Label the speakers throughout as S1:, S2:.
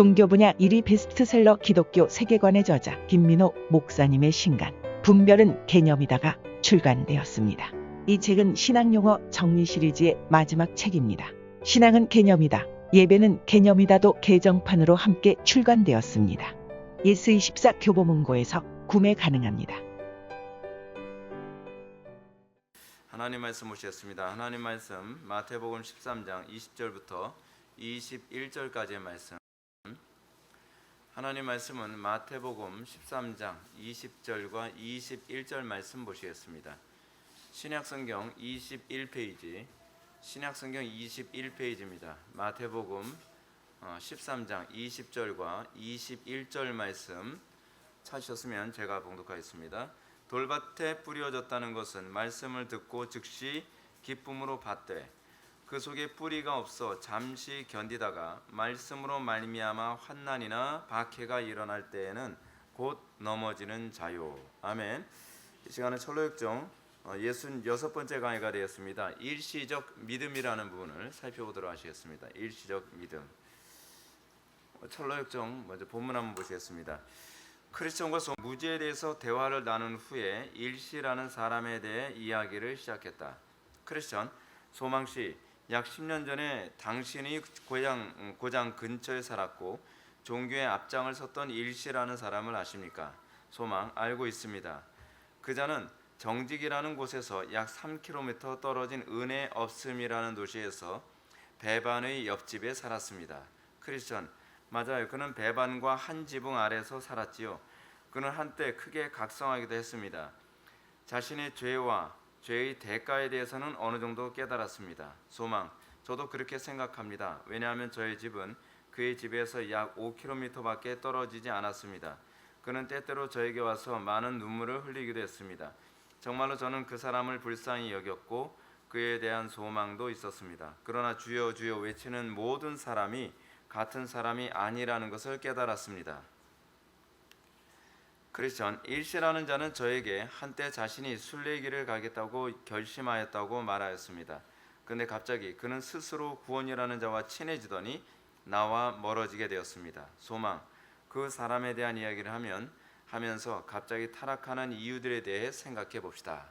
S1: 종교 분야 1위 베스트셀러 기독교 세계관의 저자 김민호 목사님의 신간 분별은 개념이다가 출간되었습니다. 이 책은 신앙용어 정리 시리즈의 마지막 책입니다. 신앙은 개념이다, 예배는 개념이다도 개정판으로 함께 출간되었습니다. 예스24 교보문고에서 구매 가능합니다.
S2: 하나님 말씀 보시겠습니다. 하나님 말씀 마태복음 13장 20절부터 21절까지의 말씀. 하나님 말씀은 마태복음 13장 20절과 21절 말씀 보시겠습니다. 신약성경 21페이지, 신약성경 21페이지입니다. 마태복음 13장 20절과 21절 말씀 찾으셨으면 제가 봉독하겠습니다. 돌밭에 뿌려졌다는 것은 말씀을 듣고 즉시 기쁨으로 받되 그 속에 뿌리가 없어 잠시 견디다가 말씀으로 말미암아 환난이나 박해가 일어날 때에는 곧 넘어지는 자요. 아멘. 이 시간은 철로역정 66번째 강의가 되었습니다. 일시적 믿음이라는 부분을 살펴보도록 하시겠습니다. 일시적 믿음. 철로역정 먼저 본문 한번 보시겠습니다. 크리스천과 무지에 대해서 대화를 나눈 후에 일시라는 사람에 대해 이야기를 시작했다. 크리스천, 소망씨, 약 10년 전에 당신의 고장 근처에 살았고 종교의 앞장을 섰던 일시라는 사람을 아십니까? 소망, 알고 있습니다. 그자는 정직이라는 곳에서 약 3km 떨어진 은혜 없음이라는 도시에서 배반의 옆집에 살았습니다. 크리스천, 맞아요. 그는 배반과 한 지붕 아래서 살았지요. 그는 한때 크게 각성하기도 했습니다. 자신의 죄와 죄의 대가에 대해서는 어느 정도 깨달았습니다. 소망, 저도 그렇게 생각합니다. 왜냐하면 저의 집은 그의 집에서 약 5km밖에 떨어지지 않았습니다. 그는 때때로 저에게 와서 많은 눈물을 흘리기도 했습니다. 정말로 저는 그 사람을 불쌍히 여겼고 그에 대한 소망도 있었습니다. 그러나 주여 주여 외치는 모든 사람이 같은 사람이 아니라는 것을 깨달았습니다. 크리스천, 일시라는 자는 저에게 한때 자신이 순례길을 가겠다고 결심하였다고 말하였습니다. 그런데 갑자기 그는 스스로 구원이라는 자와 친해지더니 나와 멀어지게 되었습니다. 소망, 그 사람에 대한 이야기를 하면서 갑자기 타락하는 이유들에 대해 생각해 봅시다.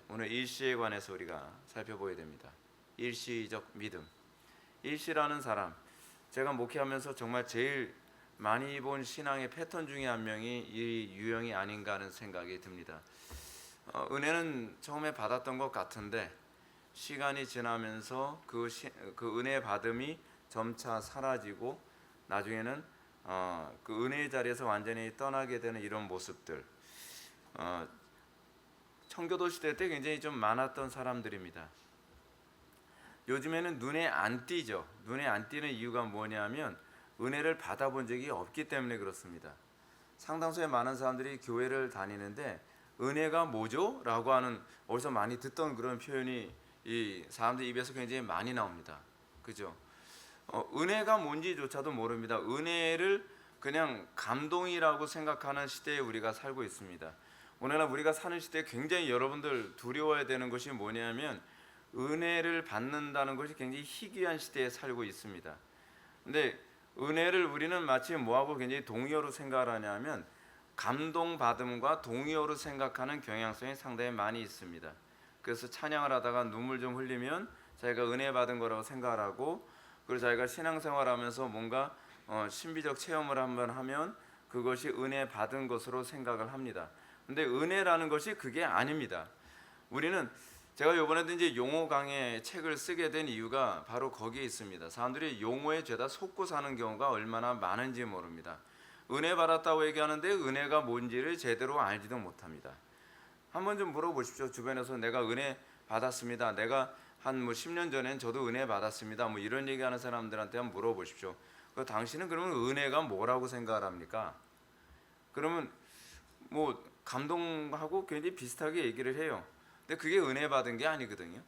S2: 오늘 일시에 관해서 우리가 살펴보게 됩니다. 일시적 믿음. 일시라는 사람, 제가 목회하면서 정말 제일 많이 본 신앙의 패턴 중에 한 명이 이 유형이 아닌가 하는 생각이 듭니다. 은혜는 처음에 받았던 것 같은데 시간이 지나면서 그 은혜 받음이 점차 사라지고 나중에는 그 은혜의 자리에서 완전히 떠나게 되는 이런 모습들, 청교도 시대 때 굉장히 좀 많았던 사람들입니다. 요즘에는 눈에 안 띄죠. 눈에 안 띄는 이유가 뭐냐면 은혜를 받아본 적이 없기 때문에 그렇습니다. 상당수의 많은 사람들이 교회를 다니는데 은혜가 뭐죠? 라고 하는 어디서 많이 듣던 그런 표현이 이 사람들 입에서 굉장히 많이 나옵니다. 그죠? 은혜가 뭔지조차도 모릅니다. 은혜를 그냥 감동이라고 생각하는 시대에 우리가 살고 있습니다. 오늘날 우리가 사는 시대에 굉장히 여러분들 두려워야 되는 것이 뭐냐면 은혜를 받는다는 것이 굉장히 희귀한 시대에 살고 있습니다. 근데 은혜를 우리는 마치 뭐하고 굉장히 동의어로 생각을 하냐면 감동받음과 동의어로 생각하는 경향성이 상당히 많이 있습니다. 그래서 찬양을 하다가 눈물 좀 흘리면 자기가 은혜 받은 거라고 생각을 하고, 그리고 자기가 신앙생활하면서 뭔가 신비적 체험을 한번 하면 그것이 은혜 받은 것으로 생각을 합니다. 근데 은혜라는 것이 그게 아닙니다. 우리는 제가 이번에도 이제 용어 강의 책을 쓰게 된 이유가 바로 거기에 있습니다. 사람들이 용어에 죄다 속고 사는 경우가 얼마나 많은지 모릅니다. 은혜 받았다고 얘기하는데 은혜가 뭔지를 제대로 알지도 못합니다. 한번 좀 물어보십시오. 주변에서 내가 은혜 받았습니다. 내가 한 10년 전엔 저도 은혜 받았습니다. 이런 얘기하는 사람들한테 한번 물어보십시오. 당신은 그러면 은혜가 뭐라고 생각을 합니까? 그러면 감동하고 굉장히 비슷하게 얘기를 해요. 근데 그게 은혜 받은 게 아니거든요.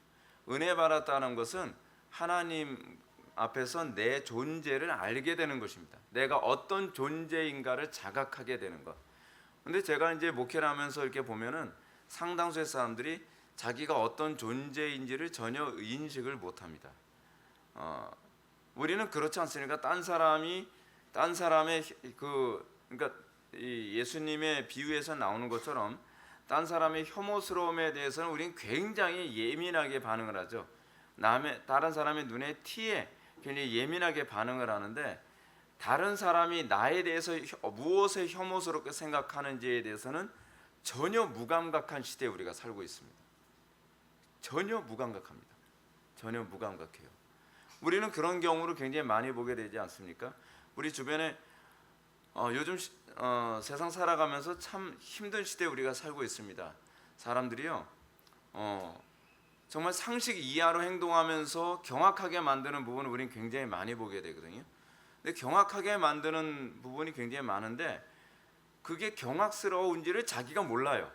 S2: 은혜 받았다는 것은 하나님 앞에서 내 존재를 알게 되는 것입니다. 내가 어떤 존재인가를 자각하게 되는 것. 근데 제가 이제 목회를 하면서 이렇게 보면은 상당수의 사람들이 자기가 어떤 존재인지를 전혀 인식을 못합니다. 우리는 그렇지 않습니까? 딴 사람의 그러니까 이 예수님의 비유에서 나오는 것처럼 딴 사람의 혐오스러움에 대해서는 우리는 굉장히 예민하게 반응을 하죠. 다른 사람의 눈에 티에 굉장히 예민하게 반응을 하는데, 다른 사람이 나에 대해서 무엇을 혐오스럽게 생각하는지에 대해서는 전혀 무감각한 시대에 우리가 살고 있습니다. 전혀 무감각합니다. 전혀 무감각해요. 우리는 그런 경우를 굉장히 많이 보게 되지 않습니까? 우리 주변에 요즘 세상 살아가면서 참 힘든 시대에 우리가 살고 있습니다. 사람들이요, 정말 상식 이하로 행동하면서 경악하게 만드는 부분을 우리는 굉장히 많이 보게 되거든요. 근데 경악하게 만드는 부분이 굉장히 많은데, 그게 경악스러운지를 자기가 몰라요.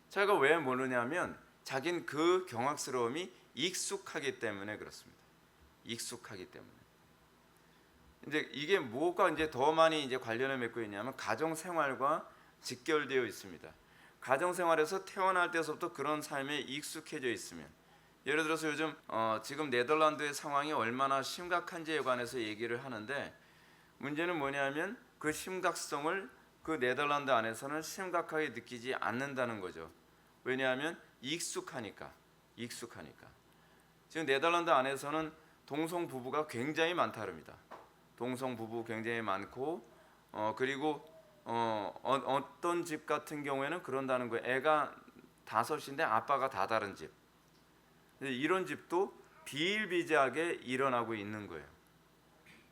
S2: 자기가 왜 모르냐면 자기는 그 경악스러움이 익숙하기 때문에 그렇습니다. 익숙하기 때문에. 이제 이게 무엇과 이제 더 많이 이제 관련을 맺고 있냐면 가정 생활과 직결되어 있습니다. 가정 생활에서 태어날 때서부터 그런 삶에 익숙해져 있으면, 예를 들어서 요즘 지금 네덜란드의 상황이 얼마나 심각한지에 관해서 얘기를 하는데, 문제는 뭐냐면 그 심각성을 그 네덜란드 안에서는 심각하게 느끼지 않는다는 거죠. 왜냐하면 익숙하니까. 지금 네덜란드 안에서는 동성 부부가 굉장히 많다 그럽니다. 동성 부부 굉장히 많고, 그리고 어떤 집 같은 경우에는 그런다는 거예요. 애가 5인데 아빠가 다 다른 집. 이런 집도 비일비재하게 일어나고 있는 거예요.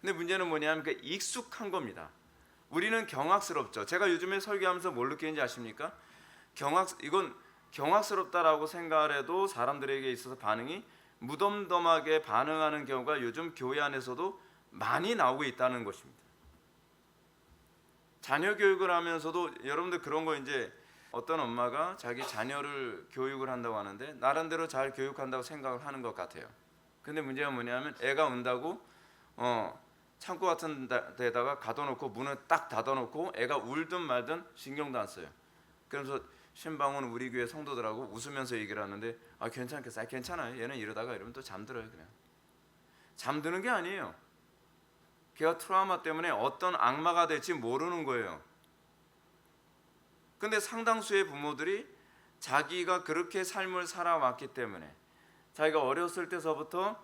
S2: 근데 문제는 뭐냐면 그 익숙한 겁니다. 우리는 경악스럽죠. 제가 요즘에 설교하면서 뭘 느끼는지 아십니까? 이건 경악스럽다라고 생각을 해도 사람들에게 있어서 반응이 무덤덤하게 반응하는 경우가 요즘 교회 안에서도 많이 나오고 있다는 것입니다. 자녀 교육을 하면서도 여러분들 그런 거, 이제 어떤 엄마가 자기 자녀를 교육을 한다고 하는데 나름대로 잘 교육한다고 생각을 하는 것 같아요. 근데 문제가 뭐냐면 애가 운다고 창고 같은 데다가 가둬놓고 문을 딱 닫아놓고 애가 울든 말든 신경도 안 써요. 그래서 신방은 우리 교회 성도들하고 웃으면서 얘기를 하는데, 괜찮겠어요? 괜찮아요. 얘는 이러다가 이러면 또 잠들어요. 그냥 잠드는 게 아니에요. 걔가 트라우마 때문에 어떤 악마가 될지 모르는 거예요. 근데 상당수의 부모들이 자기가 그렇게 삶을 살아왔기 때문에, 자기가 어렸을 때서부터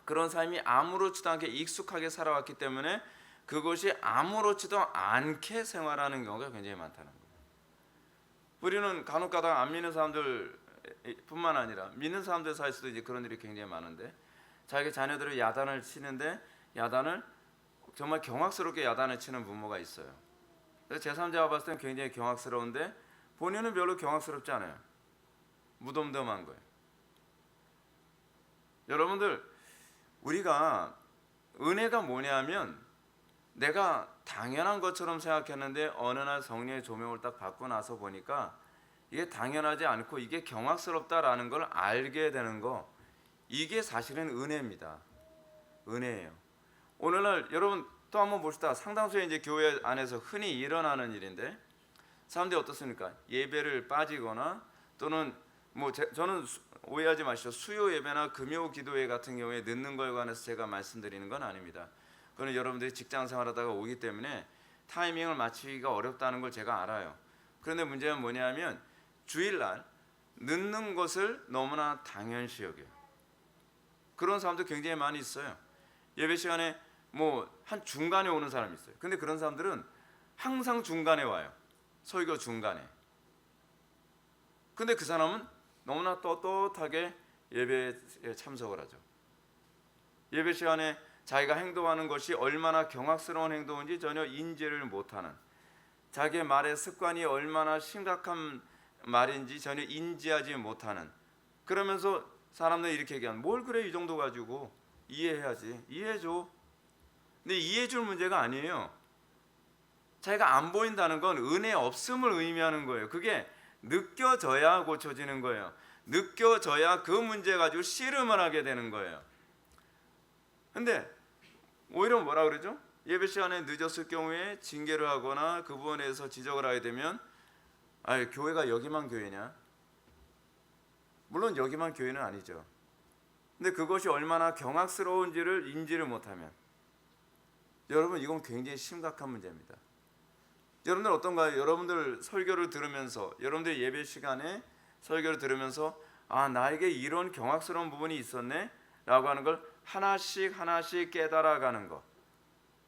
S2: 그런 삶이 아무렇지도 않게 익숙하게 살아왔기 때문에 그것이 아무렇지도 않게 생활하는 경우가 굉장히 많다는 거예요. 우리는 간혹가다 안 믿는 사람들 뿐만 아니라 믿는 사람들 사이에서도 이제 그런 일이 굉장히 많은데, 자기 자녀들을 야단을 치는데 야단을 정말 경악스럽게 야단을 치는 부모가 있어요. 그래서 제3자가 봤을 때는 굉장히 경악스러운데 본인은 별로 경악스럽지 않아요. 무덤덤한 거예요. 여러분들, 우리가 은혜가 뭐냐면 내가 당연한 것처럼 생각했는데 어느 날 성령의 조명을 딱 받고 나서 보니까 이게 당연하지 않고 이게 경악스럽다라는 걸 알게 되는 거, 이게 사실은 은혜입니다. 은혜예요. 오늘날 여러분 또 한번 봅시다. 상당수의 이제 교회 안에서 흔히 일어나는 일인데, 사람들이 어떻습니까? 예배를 빠지거나 또는 저는 오해하지 마시죠. 수요 예배나 금요 기도회 같은 경우에 늦는 거에 관해서 제가 말씀드리는 건 아닙니다. 그건 여러분들이 직장 생활하다가 오기 때문에 타이밍을 맞추기가 어렵다는 걸 제가 알아요. 그런데 문제는 뭐냐면 주일날 늦는 것을 너무나 당연시 여겨요. 그런 사람도 굉장히 많이 있어요. 예배 시간에 한 중간에 오는 사람이 있어요. 근데 그런 사람들은 항상 중간에 와요. 설교 중간에. 근데 그 사람은 너무나 떳떳하게 예배에 참석을 하죠. 예배 시간에 자기가 행동하는 것이 얼마나 경악스러운 행동인지 전혀 인지를 못하는, 자기의 말의 습관이 얼마나 심각한 말인지 전혀 인지하지 못하는, 그러면서 사람들이 이렇게 얘기하는, 뭘 그래 이 정도 가지고 이해해야지, 이해해줘. 근데 이해해줄 문제가 아니에요. 자기가 안 보인다는 건 은혜 없음을 의미하는 거예요. 그게 느껴져야 고쳐지는 거예요. 느껴져야 그 문제 가지고 씨름을 하게 되는 거예요. 근데 오히려 뭐라 그러죠? 예배 시간에 늦었을 경우에 징계를 하거나 그 부분에 대해서 지적을 하게 되면, 교회가 여기만 교회냐? 물론 여기만 교회는 아니죠. 근데 그것이 얼마나 경악스러운지를 인지를 못하면, 여러분 이건 굉장히 심각한 문제입니다. 여러분들 어떤가요? 여러분들 설교를 들으면서, 여러분들 예배 시간에 설교를 들으면서 아, 나에게 이런 경악스러운 부분이 있었네 라고 하는 걸 하나씩 하나씩 깨달아가는 것,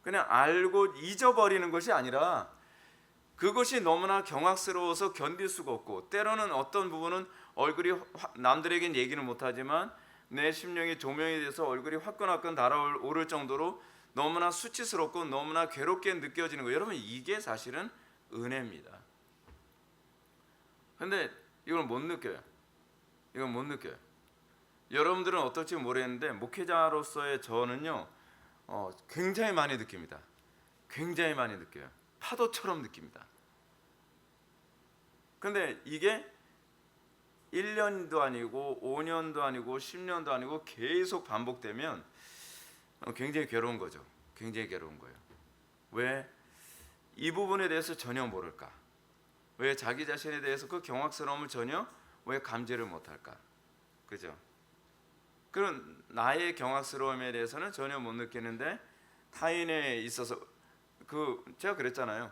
S2: 그냥 알고 잊어버리는 것이 아니라 그것이 너무나 경악스러워서 견딜 수가 없고, 때로는 어떤 부분은 얼굴이 남들에겐 얘기는 못하지만 내 심령이 조명이 돼서 얼굴이 화끈화끈 달아오를 정도로 너무나 수치스럽고 너무나 괴롭게 느껴지는 거예요. 여러분 이게 사실은 은혜입니다. 근데 이걸 못 느껴요. 이건 못 느껴요. 여러분들은 어떨지 모르겠는데 목회자로서의 저는요 굉장히 많이 느낍니다. 굉장히 많이 느껴요. 파도처럼 느낍니다. 근데 이게 1년도 아니고 5년도 아니고 10년도 아니고 계속 반복되면 굉장히 괴로운 거죠. 굉장히 괴로운 거예요. 왜? 이 부분에 대해서 전혀 모를까? 왜 자기 자신에 대해서 그 경악스러움을 전혀 왜 감지를 못할까? 그죠? 그런 나의 경악스러움에 대해서는 전혀 못 느끼는데 타인에 있어서 제가 그랬잖아요.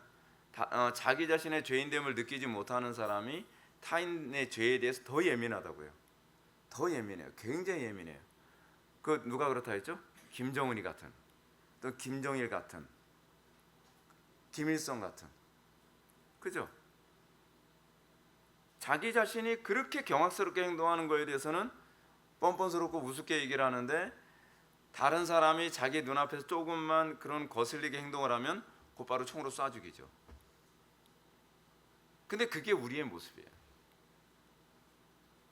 S2: 자기 자신의 죄인됨을 느끼지 못하는 사람이 타인의 죄에 대해서 더 예민하다고요. 더 예민해요. 굉장히 예민해요. 누가 그렇다 했죠? 김정은이 같은, 또 김정일 같은, 김일성 같은, 그죠? 자기 자신이 그렇게 경악스럽게 행동하는 거에 대해서는 뻔뻔스럽고 우습게 얘기를 하는데, 다른 사람이 자기 눈앞에서 조금만 그런 거슬리게 행동을 하면 곧바로 총으로 쏴 죽이죠. 근데 그게 우리의 모습이에요.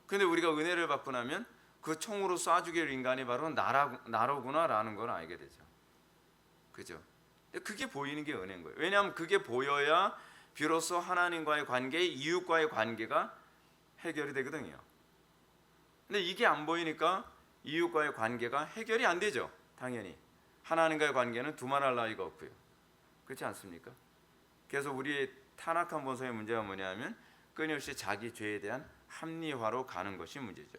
S2: 근데 우리가 은혜를 받고 나면 그 총으로 쏴 죽일 인간이 바로 나로구나라는 걸 알게 되죠. 그죠? 그게 보이는 게 은혜인 거예요. 왜냐하면 그게 보여야 비로소 하나님과의 관계, 이웃과의 관계가 해결이 되거든요. 근데 이게 안 보이니까 이웃과의 관계가 해결이 안 되죠. 당연히 하나님과의 관계는 두말할 나위가 없고요. 그렇지 않습니까? 그래서 우리의 타락한 본성의 문제가 뭐냐면 끊임없이 자기 죄에 대한 합리화로 가는 것이 문제죠.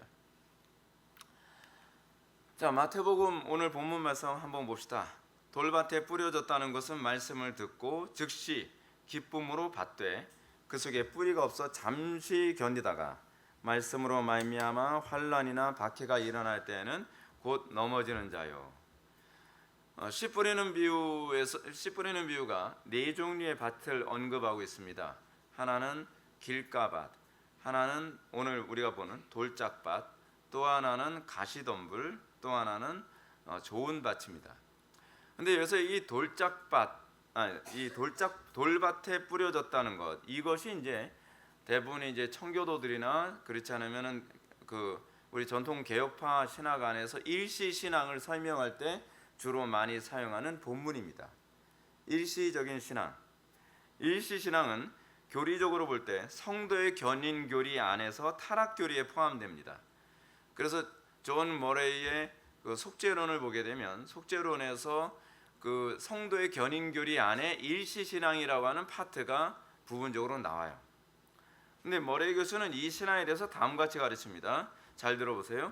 S2: 자, 마태복음 오늘 본문 말씀 한번 봅시다. 돌밭에 뿌려졌다는 것은 말씀을 듣고 즉시 기쁨으로 받되 그 속에 뿌리가 없어 잠시 견디다가 말씀으로 말미암아 환난이나 박해가 일어날 때에는 곧 넘어지는 자요. 씨 뿌리는 비유가 네 종류의 밭을 언급하고 있습니다. 하나는 길가밭, 하나는 오늘 우리가 보는 돌짝밭, 또 하나는 가시덤불, 또 하나는 좋은 밭입니다. 근데 여기서 이 돌밭에 뿌려졌다는 것, 이것이 이제 대부분 이제 청교도들이나 그렇지 않으면은 우리 전통 개혁파 신학 안에서 일시 신앙을 설명할 때 주로 많이 사용하는 본문입니다. 일시적인 신앙. 일시 신앙은 교리적으로 볼 때 성도의 견인 교리 안에서 타락 교리에 포함됩니다. 그래서 존 머레이의 속죄론을 보게 되면 속죄론에서 그 성도의 견인 교리 안에 일시 신앙이라고 하는 파트가 부분적으로 나와요. 근데 머레이 교수는 이 신앙에 대해서 다음과 같이 가르칩니다. 잘 들어보세요.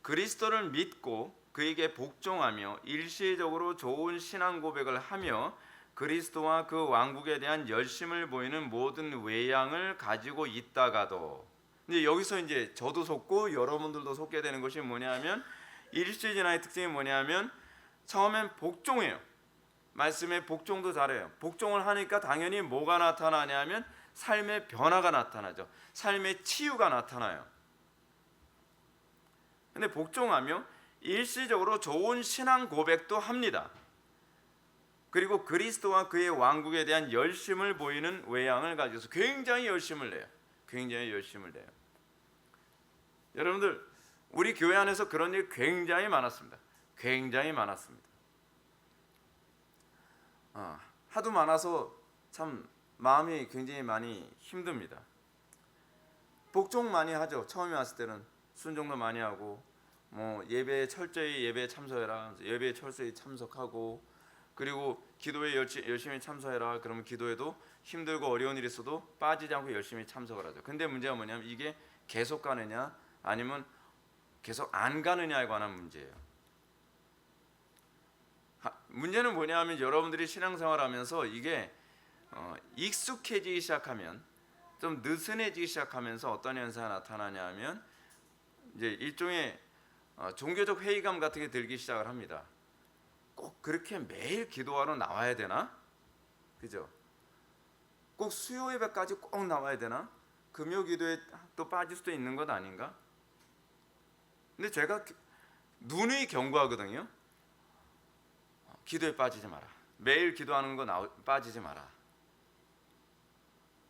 S2: 그리스도를 믿고 그에게 복종하며 일시적으로 좋은 신앙 고백을 하며 그리스도와 그 왕국에 대한 열심을 보이는 모든 외양을 가지고 있다가도, 근데 여기서 이제 저도 속고 여러분들도 속게 되는 것이 뭐냐면, 일시 신앙의 특징이 뭐냐면 처음엔 복종해요. 말씀에 복종도 잘해요. 복종을 하니까 당연히 뭐가 나타나냐면 삶의 변화가 나타나죠. 삶의 치유가 나타나요. 근데 복종하며 일시적으로 좋은 신앙 고백도 합니다. 그리고 그리스도와 그의 왕국에 대한 열심을 보이는 외양을 가지고서 굉장히 열심을 내요. 굉장히 열심을 내요. 여러분들, 우리 교회 안에서 그런 일 굉장히 많았습니다. 굉장히 많았습니다. 하도 많아서 참 마음이 굉장히 많이 힘듭니다. 복종 많이 하죠. 처음에 왔을 때는 순종도 많이 하고, 예배에 철저히 예배에 참석해라, 예배에 철저히 참석하고, 그리고 기도에 열심히 참석해라. 그러면 기도에도 힘들고 어려운 일이 있어도 빠지지 않고 열심히 참석을 하죠. 근데 문제가 뭐냐면 이게 계속 가느냐, 아니면 계속 안 가느냐에 관한 문제예요. 문제는 뭐냐면 여러분들이 신앙생활하면서 이게 익숙해지기 시작하면, 좀 느슨해지기 시작하면서 어떤 현상이 나타나냐면 이제 일종의 종교적 회의감 같은 게 들기 시작을 합니다. 꼭 그렇게 매일 기도하러 나와야 되나? 그죠? 꼭 수요 예배까지 꼭 나와야 되나? 금요 기도에 또 빠질 수도 있는 것 아닌가? 근데 제가 누누이 경고하거든요. 기도에 빠지지 마라. 매일 기도하는 거 빠지지 마라.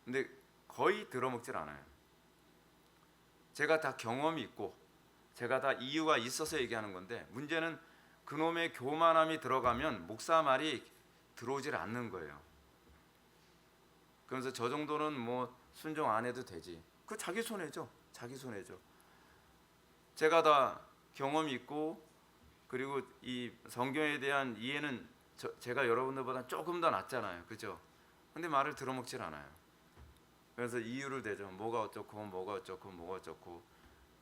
S2: 근데 거의 들어먹질 않아요. 제가 다 경험이 있고 제가 다 이유가 있어서 얘기하는 건데, 문제는 그놈의 교만함이 들어가면 목사 말이 들어오질 않는 거예요. 그러면서 저 정도는 뭐 순종 안 해도 되지. 그 자기 손해죠. 자기 손해죠. 제가 다 경험이 있고 그리고 이 성경에 대한 이해는 제가 여러분들보다 조금 더 낫잖아요. 그죠? 근데 말을 들어먹질 않아요. 그래서 이유를 대죠. 뭐가 어쩌고 뭐가 어쩌고 뭐가 어쩌고.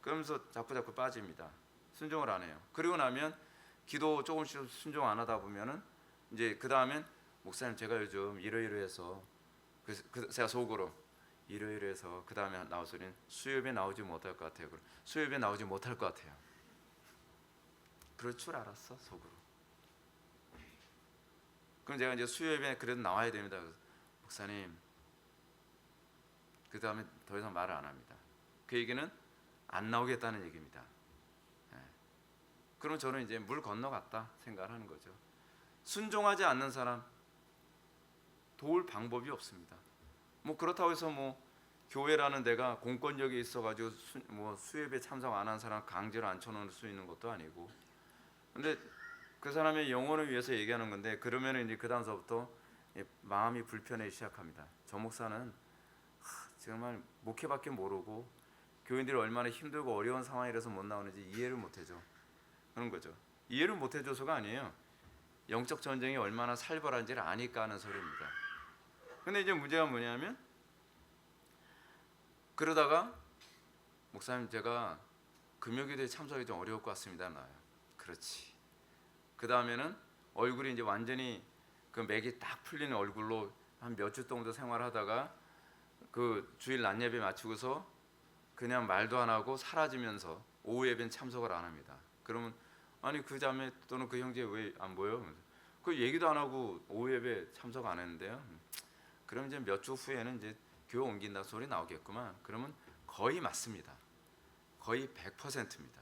S2: 그러면서 자꾸 빠집니다. 순종을 안 해요. 그리고 나면 기도 조금씩 순종 안 하다 보면은 이제 그 다음엔 목사님 제가 요즘 이러이러해서, 제가 속으로 이러이러해서, 그 다음에 나올 소리는 수요일에 나오지 못할 것 같아요. 수요일에 나오지 못할 것 같아요. 그럴 줄 알았어 속으로. 그럼 제가 이제 수요일에 그래도 나와야 됩니다. 그래서 목사님, 그 다음에 더 이상 말을 안 합니다. 그 얘기는 안 나오겠다는 얘기입니다. 그럼 저는 이제 물 건너갔다 생각을 하는 거죠. 순종하지 않는 사람 도울 방법이 없습니다. 뭐 그렇다고 해서 뭐 교회라는 데가 공권력이 있어가지고 뭐 수협에 참석 안 한 사람 강제로 앉혀놓을 수 있는 것도 아니고. 근데 그 사람의 영혼을 위해서 얘기하는 건데, 그러면 이제 그 다음서부터 마음이 불편해지기 시작합니다. 저 목사는 정말 목회밖에 모르고 교인들이 얼마나 힘들고 어려운 상황이라서 못 나오는지 이해를 못해줘. 그런 거죠. 이해를 못해줘서가 아니에요. 영적 전쟁이 얼마나 살벌한지를 아니까 하는 소리입니다. 근데 이제 문제가 뭐냐면, 그러다가 목사님 제가 금요기도에 참석이 좀 어려울 것 같습니다. 나요. 그렇지. 그 다음에는 얼굴이 이제 완전히 그 맥이 딱 풀리는 얼굴로 한 몇 주 정도 생활하다가 그 주일 낮 예배 마치고서 그냥 말도 안 하고 사라지면서 오후 예배는 참석을 안 합니다. 그러면 아니 그 자매 또는 그 형제 왜 안 보여? 그 얘기도 안 하고 오후 예배 참석 안 했는데요. 그럼 이제 몇 주 후에는 이제 교회 옮긴다 소리 나오겠구만. 그러면 거의 맞습니다. 거의 100%입니다.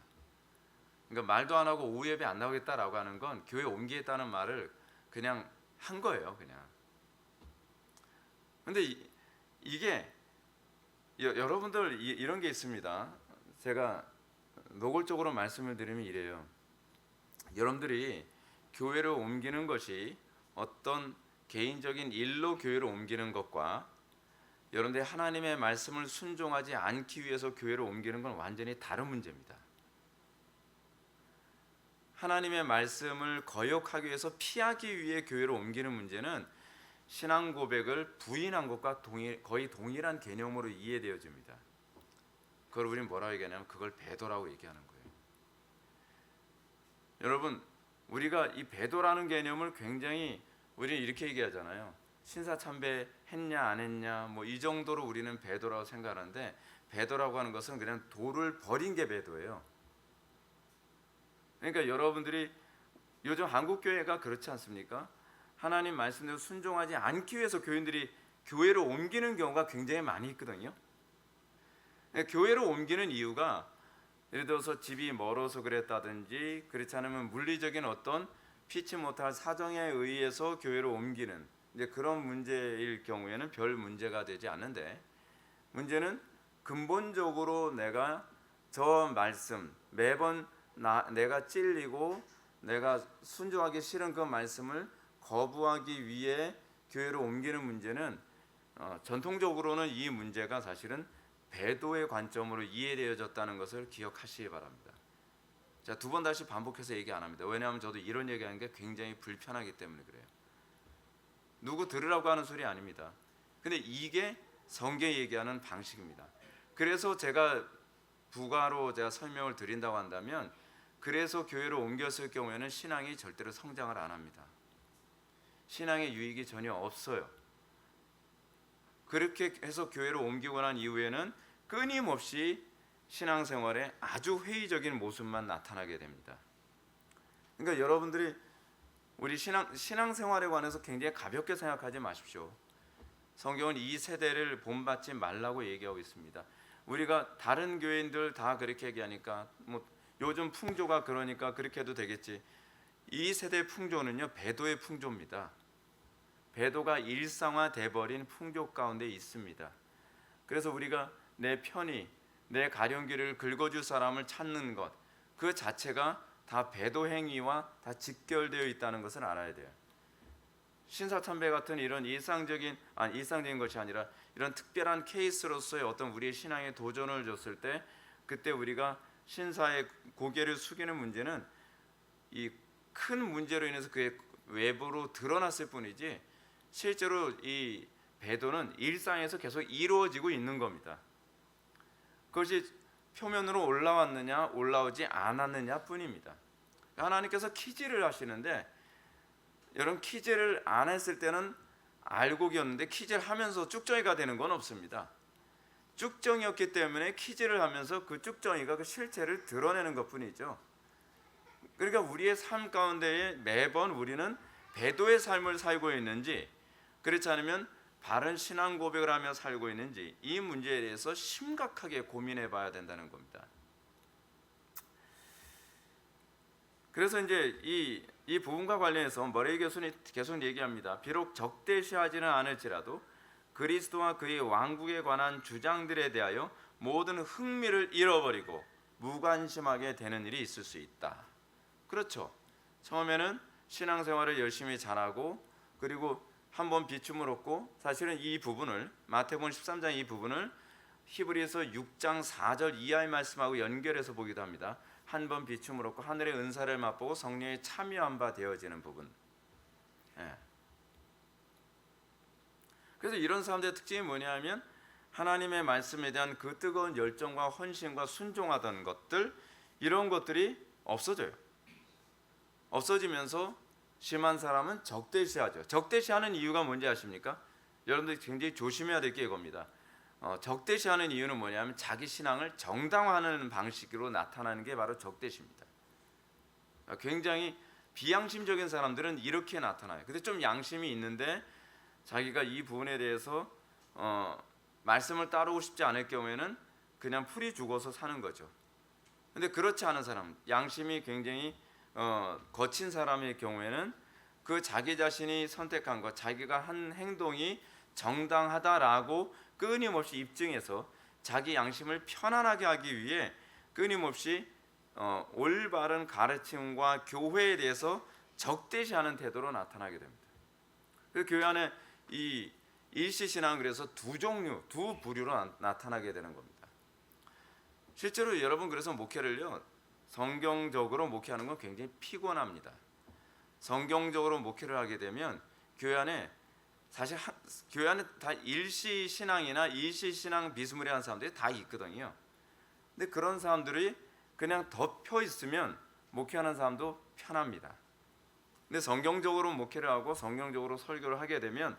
S2: 그러니까 말도 안 하고 오후 예배 안 나오겠다라고 하는 건 교회 옮기겠다는 말을 그냥 한 거예요, 그냥. 근데 이게 여러분들 이런 게 있습니다. 제가 노골적으로 말씀을 드리면 이래요. 여러분들이 교회를 옮기는 것이 어떤 개인적인 일로 교회를 옮기는 것과 여러분들이 하나님의 말씀을 순종하지 않기 위해서 교회를 옮기는 건 완전히 다른 문제입니다. 하나님의 말씀을 거역하기 위해서 피하기 위해 교회를 옮기는 문제는 신앙 고백을 부인한 것과 거의 동일한 개념으로 이해되어집니다. 그걸 우리는 뭐라고 얘기하냐면 그걸 배도라고 얘기하는 거예요. 여러분, 우리가 이 배도라는 개념을 굉장히 우리는 이렇게 얘기하잖아요. 신사참배 했냐 안 했냐 뭐 이 정도로 우리는 배도라고 생각하는데, 배도라고 하는 것은 그냥 도를 버린 게 배도예요. 그러니까 여러분들이 요즘 한국 교회가 그렇지 않습니까? 하나님 말씀대로 순종하지 않기 위해서 교인들이 교회를 옮기는 경우가 굉장히 많이 있거든요. 교회를 옮기는 이유가 예를 들어서 집이 멀어서 그랬다든지, 그렇지 않으면 물리적인 어떤 피치 못할 사정에 의해서 교회를 옮기는 이제 그런 문제일 경우에는 별 문제가 되지 않는데, 문제는 근본적으로 내가 저 말씀 매번 내가 찔리고 내가 순종하기 싫은 그 말씀을 거부하기 위해 교회를 옮기는 문제는 전통적으로는 이 문제가 사실은 배도의 관점으로 이해되어졌다는 것을 기억하시기 바랍니다. 자, 두 번 다시 반복해서 얘기 안 합니다. 왜냐하면 저도 이런 얘기하는 게 굉장히 불편하기 때문에 그래요. 누구 들으라고 하는 소리 아닙니다. 근데 이게 성경이 얘기하는 방식입니다. 그래서 제가 부가로 제가 설명을 드린다고 한다면, 그래서 교회로 옮겼을 경우에는 신앙이 절대로 성장을 안 합니다. 신앙의 유익이 전혀 없어요. 그렇게 해서 교회로 옮기고 난 이후에는 끊임없이 신앙생활에 아주 회의적인 모습만 나타나게 됩니다. 그러니까 여러분들이 우리 신앙생활에 관해서 굉장히 가볍게 생각하지 마십시오. 성경은 이 세대를 본받지 말라고 얘기하고 있습니다. 우리가 다른 교인들 다 그렇게 얘기하니까 뭐 요즘 풍조가 그러니까 그렇게 해도 되겠지. 이 세대 풍조는요, 배도의 풍조입니다. 배도가 일상화돼 버린 풍조 가운데 있습니다. 그래서 우리가 내 편의, 내 가령기를 긁어줄 사람을 찾는 것, 그 자체가 다 배도 행위와 다 직결되어 있다는 것을 알아야 돼요. 신사참배 같은 이런 일상적인 것이 아니라 이런 특별한 케이스로서의 어떤 우리의 신앙에 도전을 줬을 때, 그때 우리가 신사의 고개를 숙이는 문제는 이 큰 문제로 인해서 그게 외부로 드러났을 뿐이지, 실제로 이 배도는 일상에서 계속 이루어지고 있는 겁니다. 그것이 표면으로 올라왔느냐 올라오지 않았느냐 뿐입니다. 하나님께서 키질을 하시는데, 여러분 키질을 안 했을 때는 알곡이었는데 키질을 하면서 쭉정이가 되는 건 없습니다. 쭉정이었기 때문에 키질을 하면서 그 쭉정이가 그 실체를 드러내는 것뿐이죠. 그러니까 우리의 삶 가운데에 매번 우리는 배도의 삶을 살고 있는지, 그렇지 않으면 바른 신앙 고백을 하며 살고 있는지, 이 문제에 대해서 심각하게 고민해 봐야 된다는 겁니다. 그래서 이제 이 부분과 관련해서 머레이 교수는 계속 얘기합니다. 비록 적대시하지는 않을지라도 그리스도와 그의 왕국에 관한 주장들에 대하여 모든 흥미를 잃어버리고 무관심하게 되는 일이 있을 수 있다. 그렇죠. 처음에는 신앙생활을 열심히 잘하고, 그리고 한번 비춤을 얻고, 사실은 이 부분을 마태복음 13장 이 부분을 히브리서 6장 4절 이하의 말씀하고 연결해서 보기도 합니다. 한 번 비춤을 얻고 하늘의 은사를 맛보고 성령에 참여한 바 되어지는 부분. 그래서 이런 사람들의 특징이 뭐냐면, 하나님의 말씀에 대한 그 뜨거운 열정과 헌신과 순종하던 것들, 이런 것들이 없어져요. 없어지면서 심한 사람은 적대시하죠. 적대시하는 이유가 뭔지 아십니까? 여러분들이 굉장히 조심해야 될 게 이겁니다. 적대시하는 이유는 뭐냐면 자기 신앙을 정당화하는 방식으로 나타나는 게 바로 적대시입니다. 굉장히 비양심적인 사람들은 이렇게 나타나요. 근데 좀 양심이 있는데 자기가 이 부분에 대해서 말씀을 따르고 싶지 않을 경우에는 그냥 풀이 죽어서 사는 거죠. 근데 그렇지 않은 사람, 양심이 굉장히 거친 사람의 경우에는 그 자기 자신이 선택한 것, 자기가 한 행동이 정당하다라고 끊임없이 입증해서 자기 양심을 편안하게 하기 위해 끊임없이 올바른 가르침과 교회에 대해서 적대시하는 태도로 나타나게 됩니다. 그 교회 안에 이 일시신앙은 그래서 두 종류, 두 부류로 나타나게 되는 겁니다. 실제로 여러분, 그래서 목회를요, 성경적으로 목회하는 건 굉장히 피곤합니다. 성경적으로 목회를 하게 되면 교회 안에 사실 교회 안에 다 일시 신앙이나 일시 신앙 비스무리한 사람들이 다 있거든요. 근데 그런 사람들이 그냥 덮여 있으면 목회하는 사람도 편합니다. 근데 성경적으로 목회를 하고 성경적으로 설교를 하게 되면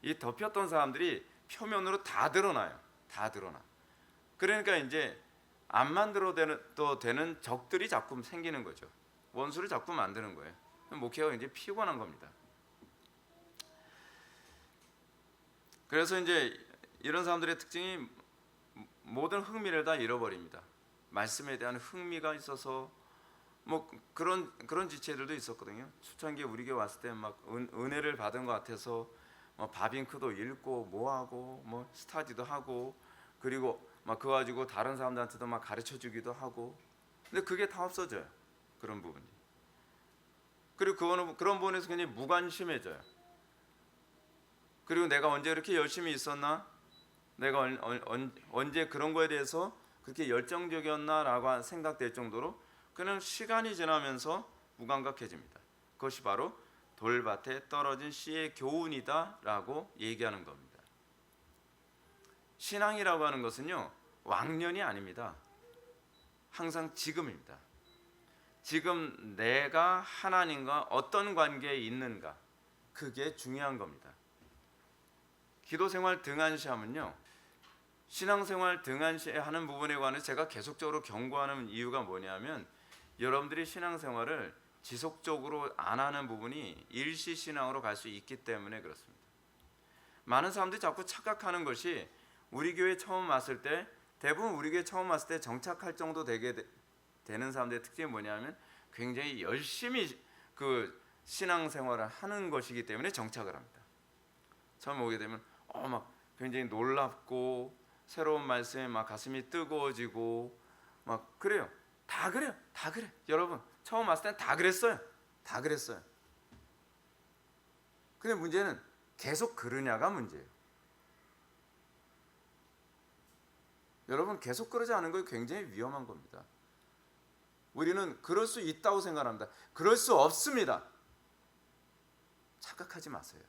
S2: 이 덮였던 사람들이 표면으로 다 드러나요. 다 드러나. 그러니까 이제 안 만들어도 되는 적들이 자꾸 생기는 거죠. 원수를 자꾸 만드는 거예요. 목회가 이제 피곤한 겁니다. 그래서 이제 이런 사람들의 특징이 모든 흥미를 다 잃어버립니다. 말씀에 대한 흥미가 있어서 뭐 그런 지체들도 있었거든요. 초창기에 우리 교회 왔을 때 막 은혜를 받은 것 같아서 바빙크도 읽고 뭐하고 뭐 스타디도 하고, 그리고 막 그거 가지고 다른 사람들한테도 막 가르쳐 주기도 하고. 근데 그게 다 없어져요. 그런 부분이. 그리고 그런 부분에서 굉장히 무관심해져요. 그리고 내가 언제 그렇게 열심히 있었나? 내가 언제 그런 거에 대해서 그렇게 열정적이었나라고 생각될 정도로 그냥 시간이 지나면서 무감각해집니다. 그것이 바로 돌밭에 떨어진 씨의 교훈이다라고 얘기하는 겁니다. 신앙이라고 하는 것은요, 왕년이 아닙니다. 항상 지금입니다. 지금 내가 하나님과 어떤 관계에 있는가, 그게 중요한 겁니다. 기도생활 등한시하면요, 신앙생활 등한시하는 부분에 관해서 제가 계속적으로 경고하는 이유가 뭐냐면, 여러분들이 신앙생활을 지속적으로 안 하는 부분이 일시신앙으로 갈 수 있기 때문에 그렇습니다. 많은 사람들이 자꾸 착각하는 것이, 우리 교회 처음 왔을 때, 대부분 우리 교회 처음 왔을 때 정착할 정도 되는 사람들의 특징이 뭐냐면, 굉장히 열심히 그 신앙생활을 하는 것이기 때문에 정착을 합니다. 처음 오게 되면 막 굉장히 놀랍고, 새로운 말씀에 막 가슴이 뜨거워지고 막 그래요. 다 그래요. 다 그래. 여러분 처음 왔을 때는 다 그랬어요. 다 그랬어요. 근데 문제는 계속 그러냐가 문제예요. 여러분 계속 그러지 않은 거 굉장히 위험한 겁니다. 우리는 그럴 수 있다고 생각합니다. 그럴 수 없습니다. 착각하지 마세요.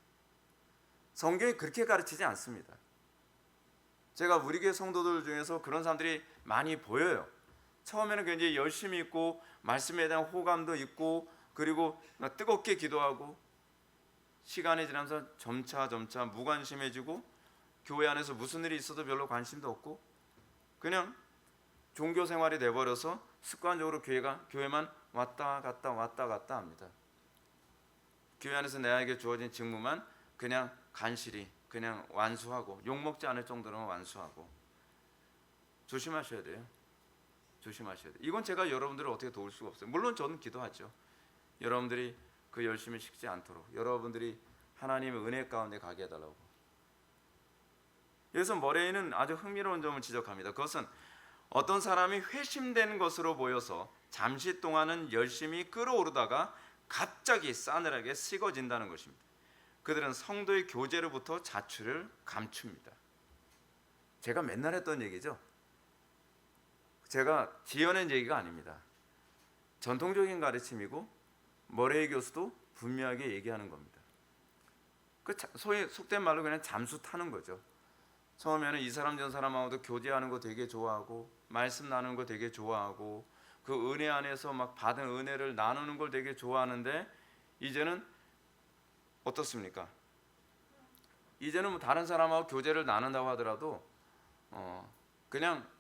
S2: 성경이 그렇게 가르치지 않습니다. 제가 우리 교회 성도들 중에서 그런 사람들이 많이 보여요. 처음에는 굉장히 열심히 있고 말씀에 대한 호감도 있고, 그리고 뜨겁게 기도하고, 시간이 지나면서 점차 무관심해지고, 교회 안에서 무슨 일이 있어도 별로 관심도 없고, 그냥 종교 생활이 돼버려서 습관적으로 교회만 왔다 갔다 합니다. 교회 안에서 내게 주어진 직무만 그냥 간실히 그냥 완수하고, 욕먹지 않을 정도로만 완수하고. 조심하셔야 돼요. 조심하셔야 돼요. 이건 제가 여러분들을 어떻게 도울 수가 없어요. 물론 저는 기도하죠. 여러분들이 그 열심히 식지 않도록, 여러분들이 하나님의 은혜 가운데 가게 해달라고. 여기서 머레이는 아주 흥미로운 점을 지적합니다. 그것은 어떤 사람이 회심된 것으로 보여서 잠시 동안은 열심히 끌어오르다가 갑자기 싸늘하게 식어진다는 것입니다. 그들은 성도의 교제로부터 자취를 감춥니다. 제가 맨날 했던 얘기죠. 제가 지어낸 얘기가 아닙니다. 전통적인 가르침이고, 머레이 교수도 분명하게 얘기하는 겁니다. 그 소위 속된 말로 그냥 잠수 타는 거죠. 처음에는 이 사람 저 사람하고도 교제하는 거 되게 좋아하고, 말씀 나누는 거 되게 좋아하고, 그 은혜 안에서 막 받은 은혜를 나누는 걸 되게 좋아하는데, 이제는 어떻습니까? 이제는 뭐 다른 사람하고 교제를 나눈다고 하더라도 그냥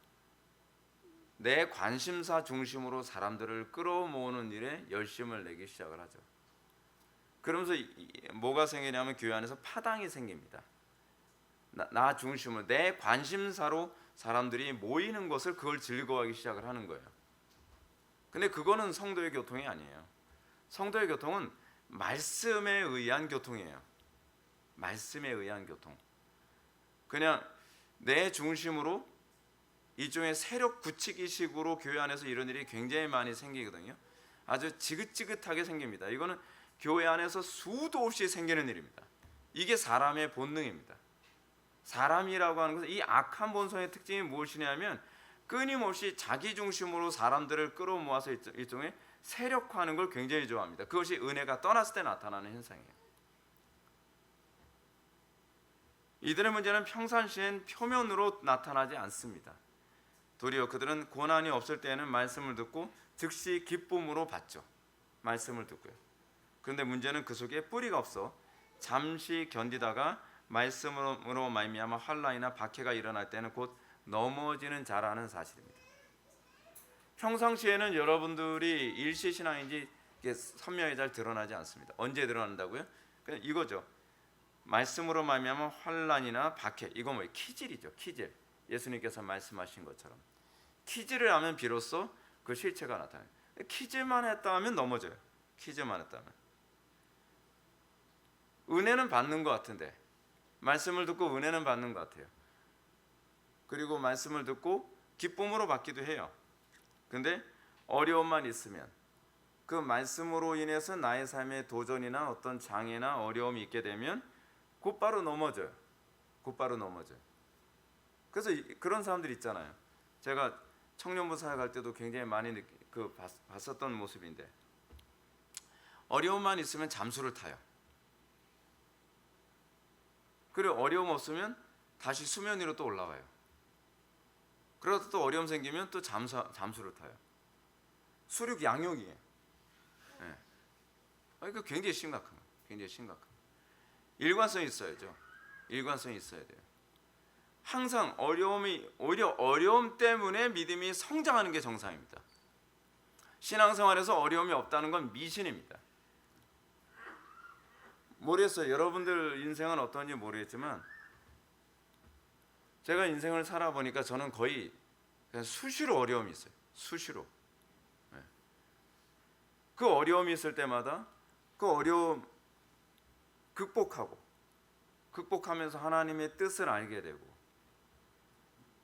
S2: 내 관심사 중심으로 사람들을 끌어모으는 일에 열심을 내기 시작을 하죠. 그러면서 뭐가 생기냐면, 교회 안에서 파당이 생깁니다. 나 중심으로 내 관심사로 사람들이 모이는 것을, 그걸 즐거워하기 시작을 하는 거예요. 근데 그거는 성도의 교통이 아니에요. 성도의 교통은 말씀에 의한 교통이에요. 말씀에 의한 교통. 그냥 내 중심으로 일종의 세력 굳히기식으로 교회 안에서 이런 일이 굉장히 많이 생기거든요. 아주 지긋지긋하게 생깁니다. 이거는 교회 안에서 수도 없이 생기는 일입니다. 이게 사람의 본능입니다. 사람이라고 하는 것은, 이 악한 본성의 특징이 무엇이냐면, 끊임없이 자기 중심으로 사람들을 끌어모아서 일종의 세력화하는 걸 굉장히 좋아합니다. 그것이 은혜가 떠났을 때 나타나는 현상이에요. 이들의 문제는 평상시엔 표면으로 나타나지 않습니다. 도리어 그들은 고난이 없을 때에는 말씀을 듣고 즉시 기쁨으로 받죠. 말씀을 듣고요. 그런데 문제는 그 속에 뿌리가 없어 잠시 견디다가 말씀으로 말미암아 환난이나 박해가 일어날 때는 곧 넘어지는 자라는 사실입니다. 평상시에는 여러분들이 일시신앙인지 선명히 잘 드러나지 않습니다. 언제 드러난다고요? 그냥 이거죠. 말씀으로 말미암아 환난이나 박해, 이거 뭐예요? 키질이죠. 키질. 예수님께서 말씀하신 것처럼 키질을 하면 비로소 그 실체가 나타나요. 키질만 했다 하면 넘어져요. 키질만 했다 하면. 은혜는 받는 것 같은데, 말씀을 듣고 은혜는 받는 것 같아요. 그리고 말씀을 듣고 기쁨으로 받기도 해요. 근데 어려움만 있으면, 그 말씀으로 인해서 나의 삶에 도전이나 어떤 장애나 어려움이 있게 되면 곧바로 넘어져요. 곧바로 넘어져요. 그래서 그런 사람들 있잖아요. 제가 청년부 사역할 때도 굉장히 많이 봤었던 모습인데, 어려움만 있으면 잠수를 타요. 그리고 어려움 없으면 다시 수면 위로 또 올라와요. 그러다 또 어려움 생기면 또 잠수를 타요. 수륙 양욕이에요. 네. 이거 굉장히 심각한 거예요. 굉장히 심각한 거예요. 일관성이 있어야죠. 일관성이 있어야 돼요. 항상 오히려 어려움 때문에 믿음이 성장하는 게 정상입니다. 신앙생활에서 어려움이 없다는 건 미신입니다. 모르겠어요. 여러분들 인생은 어떤지 모르겠지만 제가 인생을 살아보니까 저는 거의 그냥 수시로 어려움이 있어요. 수시로. 네. 그 어려움이 있을 때마다 그 어려움 극복하면서 하나님의 뜻을 알게 되고,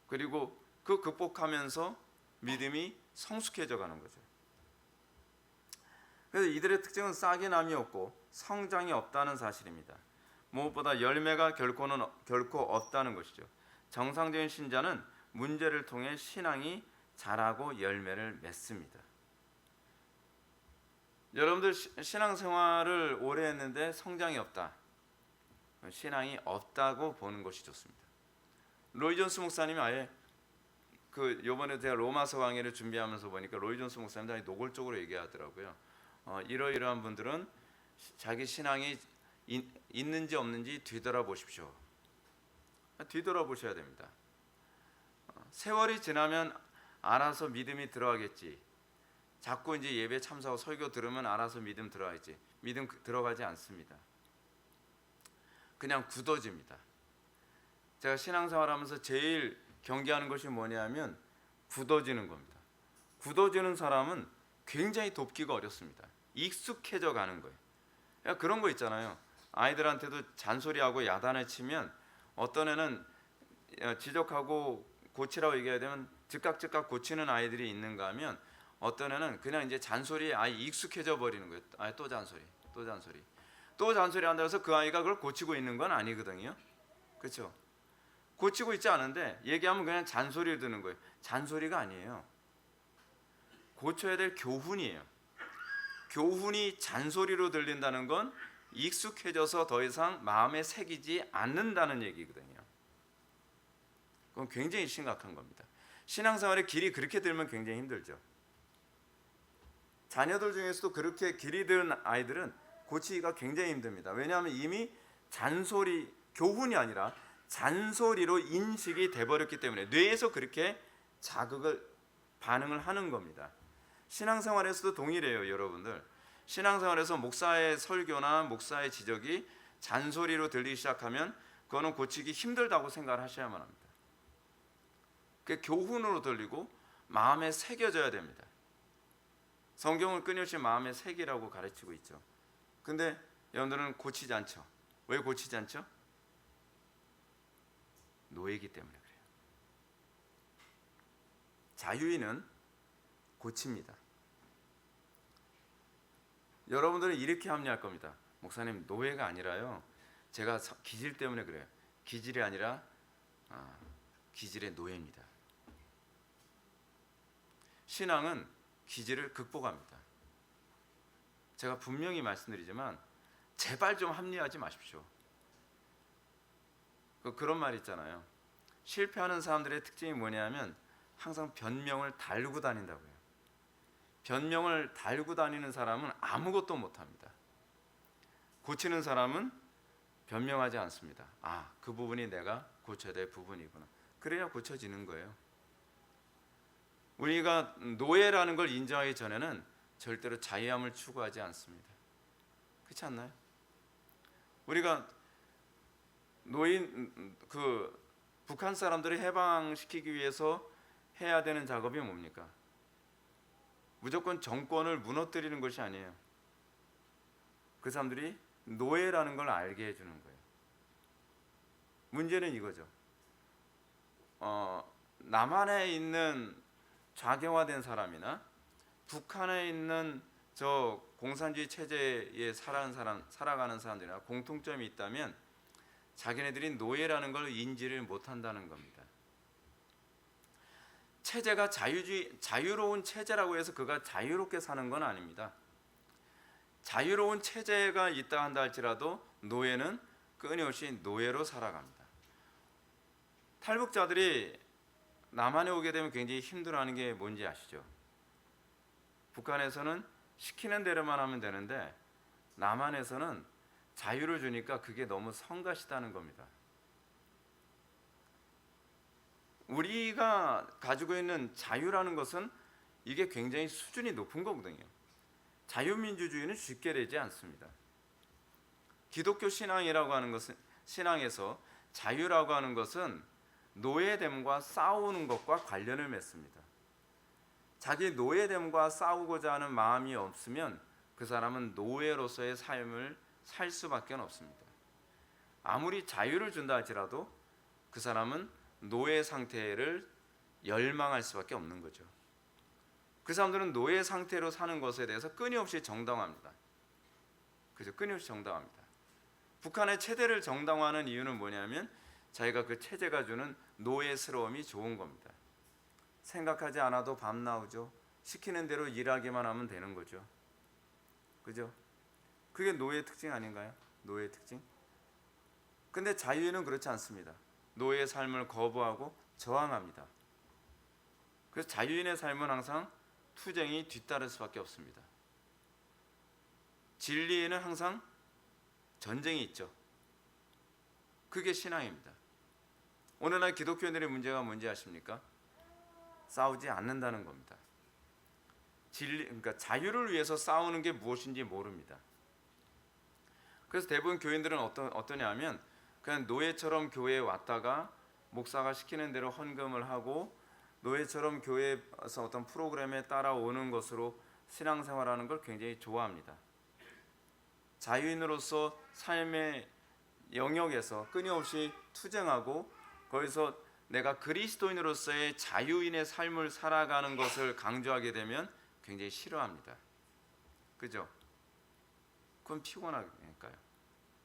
S2: 그리고 그 극복하면서 믿음이 성숙해져 가는 거죠. 그래서 이들의 특징은 싹이 남이 없고 성장이 없다는 사실입니다. 무엇보다 열매가 결코 없다는 것이죠. 정상적인 신자는 문제를 통해 신앙이 자라고 열매를 맺습니다. 여러분들 신앙생활을 오래 했는데 성장이 없다, 신앙이 없다고 보는 것이 좋습니다. 로이 존스 목사님이 아예 요번에 제가 로마서 강의를 준비하면서 보니까 로이 존스 목사님이 아예 노골적으로 얘기하더라고요. 이러이러한 분들은 자기 신앙이 있는지 없는지 뒤돌아보십시오. 뒤돌아보셔야 됩니다. 세월이 지나면 알아서 믿음이 들어가겠지. 자꾸 이제 예배 참석하고 설교 들으면 알아서 믿음 들어가겠지. 믿음 들어가지 않습니다. 그냥 굳어집니다. 제가 신앙생활하면서 제일 경계하는 것이 뭐냐면 굳어지는 겁니다. 굳어지는 사람은 굉장히 돕기가 어렵습니다. 익숙해져 가는 거예요. 그러니까 그런 거 있잖아요. 아이들한테도 잔소리하고 야단을 치면 어떤 애는 지적하고 고치라고 얘기해야 되면 즉각 고치는 아이들이 있는가 하면 어떤 애는 그냥 이제 잔소리에 아예 익숙해져 버리는 거예요. 아예 또 잔소리 한다고 해서 그 아이가 그걸 고치고 있는 건 아니거든요. 그렇죠? 고치고 있지 않은데 얘기하면 그냥 잔소리를 듣는 거예요. 잔소리가 아니에요. 고쳐야 될 교훈이에요. 교훈이 잔소리로 들린다는 건 익숙해져서 더 이상 마음에 새기지 않는다는 얘기거든요. 그건 굉장히 심각한 겁니다. 신앙생활의 길이 그렇게 들면 굉장히 힘들죠. 자녀들 중에서도 그렇게 길이 든 아이들은 고치기가 굉장히 힘듭니다. 왜냐하면 이미 교훈이 아니라 잔소리로 인식이 돼버렸기 때문에 뇌에서 그렇게 반응을 하는 겁니다. 신앙생활에서도 동일해요, 여러분들. 신앙생활에서 목사의 설교나 목사의 지적이 잔소리로 들리기 시작하면 그거는 고치기 힘들다고 생각을 하셔야만 합니다. 그게 교훈으로 들리고 마음에 새겨져야 됩니다. 성경을 끊임없이 마음에 새기라고 가르치고 있죠. 근데 여러분들은 고치지 않죠. 왜 고치지 않죠? 노예이기 때문에 그래요. 자유인은 고칩니다. 여러분들은 이렇게 합리할 겁니다. 목사님, 노예가 아니라요, 제가 기질 때문에 그래요. 기질이 아니라 기질의 노예입니다. 신앙은 기질을 극복합니다. 제가 분명히 말씀드리지만 제발 좀 합리하지 마십시오. 그런 말 있잖아요. 실패하는 사람들의 특징이 뭐냐면 항상 변명을 달고 다닌다고요. 변명을 달고 다니는 사람은 아무것도 못합니다. 고치는 사람은 변명하지 않습니다. 그 부분이 내가 고쳐야 될 부분이구나. 그래야 고쳐지는 거예요. 우리가 노예라는 걸 인정하기 전에는 절대로 자유함을 추구하지 않습니다. 그렇지 않나요? 우리가 북한 사람들을 해방시키기 위해서 해야 되는 작업이 뭡니까? 무조건 정권을 무너뜨리는 것이 아니에요. 그 사람들이 노예라는 걸 알게 해주는 거예요. 문제는 이거죠. 남한에 있는 좌경화된 사람이나 북한에 있는 저 공산주의 체제에 살아가는 사람들이나 공통점이 있다면 자기네들이 노예라는 걸 인지를 못한다는 겁니다. 체제가 자유로운 체제라고 해서 그가 자유롭게 사는 건 아닙니다. 자유로운 체제가 있다 한다 할지라도 노예는 끊임없이 노예로 살아갑니다. 탈북자들이 남한에 오게 되면 굉장히 힘들어하는 게 뭔지 아시죠? 북한에서는 시키는 대로만 하면 되는데 남한에서는 자유를 주니까 그게 너무 성가시다는 겁니다. 우리가 가지고 있는 자유라는 것은 이게 굉장히 수준이 높은 거거든요. 자유민주주의는 쉽게 되지 않습니다. 기독교 신앙이라고 하는 것은, 신앙에서 자유라고 하는 것은 노예됨과 싸우는 것과 관련을 맺습니다. 자기 노예됨과 싸우고자 하는 마음이 없으면 그 사람은 노예로서의 삶을 살 수밖에 없습니다. 아무리 자유를 준다 할지라도 그 사람은 노예 상태를 열망할 수밖에 없는 거죠. 그 사람들은 노예 상태로 사는 것에 대해서 끊임없이 정당화합니다. 그죠? 끊임없이 정당화합니다. 북한의 체제를 정당화하는 이유는 뭐냐면 자기가 그 체제가 주는 노예스러움이 좋은 겁니다. 생각하지 않아도 밥 나오죠. 시키는 대로 일하기만 하면 되는 거죠. 그죠? 그게 노예의 특징 아닌가요? 노예의 특징? 근데 자유인은 그렇지 않습니다. 노예의 삶을 거부하고 저항합니다. 그래서 자유인의 삶은 항상 투쟁이 뒤따를 수밖에 없습니다. 진리에는 항상 전쟁이 있죠. 그게 신앙입니다. 오늘날 기독교인들의 문제가 뭔지 아십니까? 싸우지 않는다는 겁니다. 그러니까 자유를 위해서 싸우는 게 무엇인지 모릅니다. 그래서 대부분 교인들은 어떠냐면 그냥 노예처럼 교회에 왔다가 목사가 시키는 대로 헌금을 하고 노예처럼 교회에서 어떤 프로그램에 따라오는 것으로 신앙생활하는 걸 굉장히 좋아합니다. 자유인으로서 삶의 영역에서 끊임없이 투쟁하고 거기서 내가 그리스도인으로서의 자유인의 삶을 살아가는 것을 강조하게 되면 굉장히 싫어합니다. 그죠? 그건 피곤하니까요.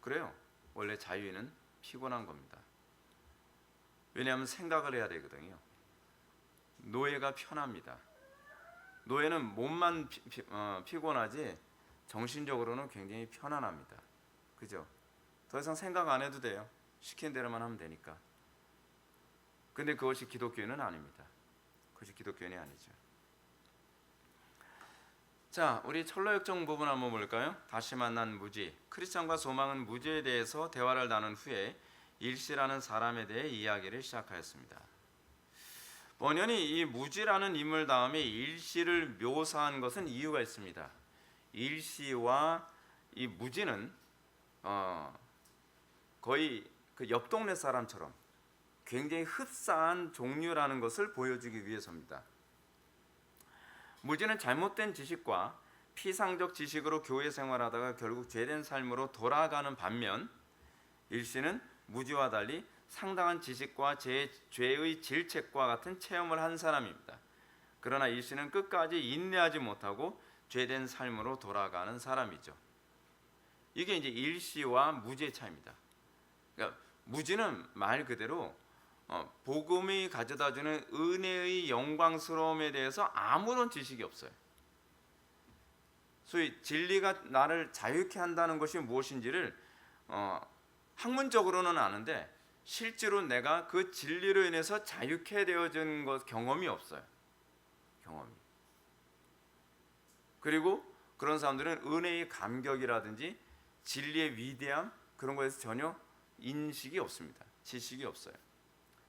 S2: 그래요. 원래 자유인은 피곤한 겁니다. 왜냐하면 생각을 해야 되거든요. 노예가 편합니다. 노예는 몸만 피곤하지 정신적으로는 굉장히 편안합니다. 그죠? 더 이상 생각 안 해도 돼요. 시키는 대로만 하면 되니까. 근데 그것이 기독교인은 아닙니다. 그것이 기독교인이 아니죠. 자, 우리 철로역정 부분 한번 볼까요? 다시 만난 무지. 크리스천과 소망은 무지에 대해서 대화를 나눈 후에 일시라는 사람에 대해 이야기를 시작하였습니다. 번연이 이 무지라는 인물 다음에 일시를 묘사한 것은 이유가 있습니다. 일시와 이 무지는 거의 그 옆 동네 사람처럼 굉장히 흡사한 종류라는 것을 보여주기 위해서입니다. 무지는 잘못된 지식과 피상적 지식으로 교회 생활하다가 결국 죄된 삶으로 돌아가는 반면 일시는 무지와 달리 상당한 지식과 죄의 질책과 같은 체험을 한 사람입니다. 그러나 일시는 끝까지 인내하지 못하고 죄된 삶으로 돌아가는 사람이죠. 이게 이제 일시와 무지의 차이입니다. 그러니까 무지는 말 그대로 복음이 가져다주는 은혜의 영광스러움에 대해서 아무런 지식이 없어요. 소위 진리가 나를 자유케 한다는 것이 무엇인지를 학문적으로는 아는데 실제로 내가 그 진리로 인해서 자유케 되어진 경험이 없어요. 경험이. 그리고 그런 사람들은 은혜의 감격이라든지 진리의 위대함 그런 거에서 전혀 인식이 없습니다. 지식이 없어요.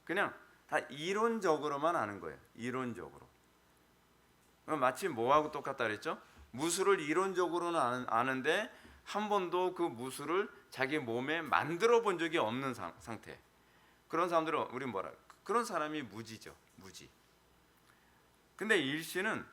S2: 그냥 다 이론적으로만 아는 거예요. 이론적으로. 마치 뭐하고 똑같다 그랬죠? 무술을 이론적으로는 아는데 한 번도 그 무술을 자기 몸에 만들어 본 적이 없는 상태. 그런 사람들은 우리 뭐라 그런 사람이 무지죠. 무지. 근데 일시는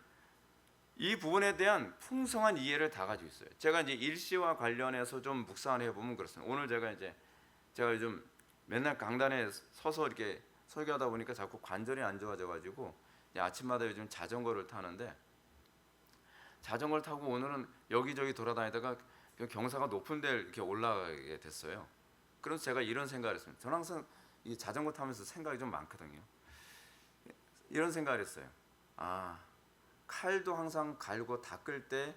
S2: 이 부분에 대한 풍성한 이해를 다 가지고 있어요. 제가 이제 일시와 관련해서 좀 묵상을 해보면 그렇습니다. 오늘 제가 요즘 맨날 강단에 서서 이렇게 설교하다 보니까 자꾸 관절이 안 좋아져가지고 아침마다 요즘 자전거를 타는데 자전거를 타고 오늘은 여기저기 돌아다니다가 경사가 높은 데를 이렇게 올라가게 됐어요. 그래서 제가 이런 생각을 했습니다. 저는 항상 이 자전거 타면서 생각이 좀 많거든요. 이런 생각을 했어요. 칼도 항상 갈고 닦을 때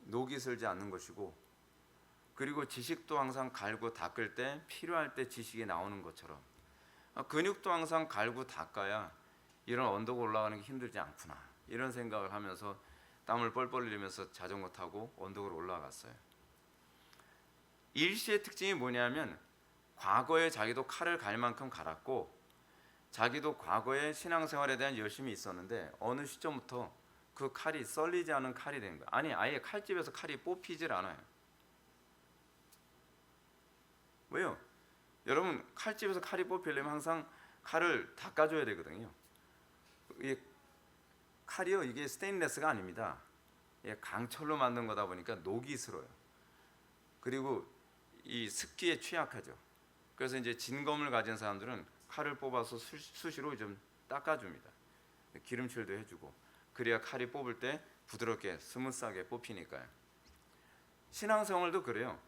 S2: 녹이 슬지 않는 것이고 그리고 지식도 항상 갈고 닦을 때 필요할 때 지식이 나오는 것처럼 근육도 항상 갈고 닦아야 이런 언덕 올라가는 게 힘들지 않구나 이런 생각을 하면서 땀을 뻘뻘 흘리면서 자전거 타고 언덕을 올라갔어요. 일시의 특징이 뭐냐면 과거에 자기도 칼을 갈 만큼 갈았고 자기도 과거에 신앙생활에 대한 열심이 있었는데 어느 시점부터 그 칼이 썰리지 않은 칼이 된 거예요. 아니 아예 칼집에서 칼이 뽑히질 않아요. 왜요? 여러분 칼집에서 칼이 뽑히려면 항상 칼을 닦아줘야 되거든요. 이 칼이요 이게 스테인리스가 아닙니다. 강철로 만든 거다 보니까 녹이 슬어요. 그리고 이 습기에 취약하죠. 그래서 이제 진검을 가진 사람들은 칼을 뽑아서 수시로 좀 닦아줍니다. 기름칠도 해주고 그래야 칼이 뽑을 때 부드럽게 스무스하게 뽑히니까요. 신앙생활도 그래요.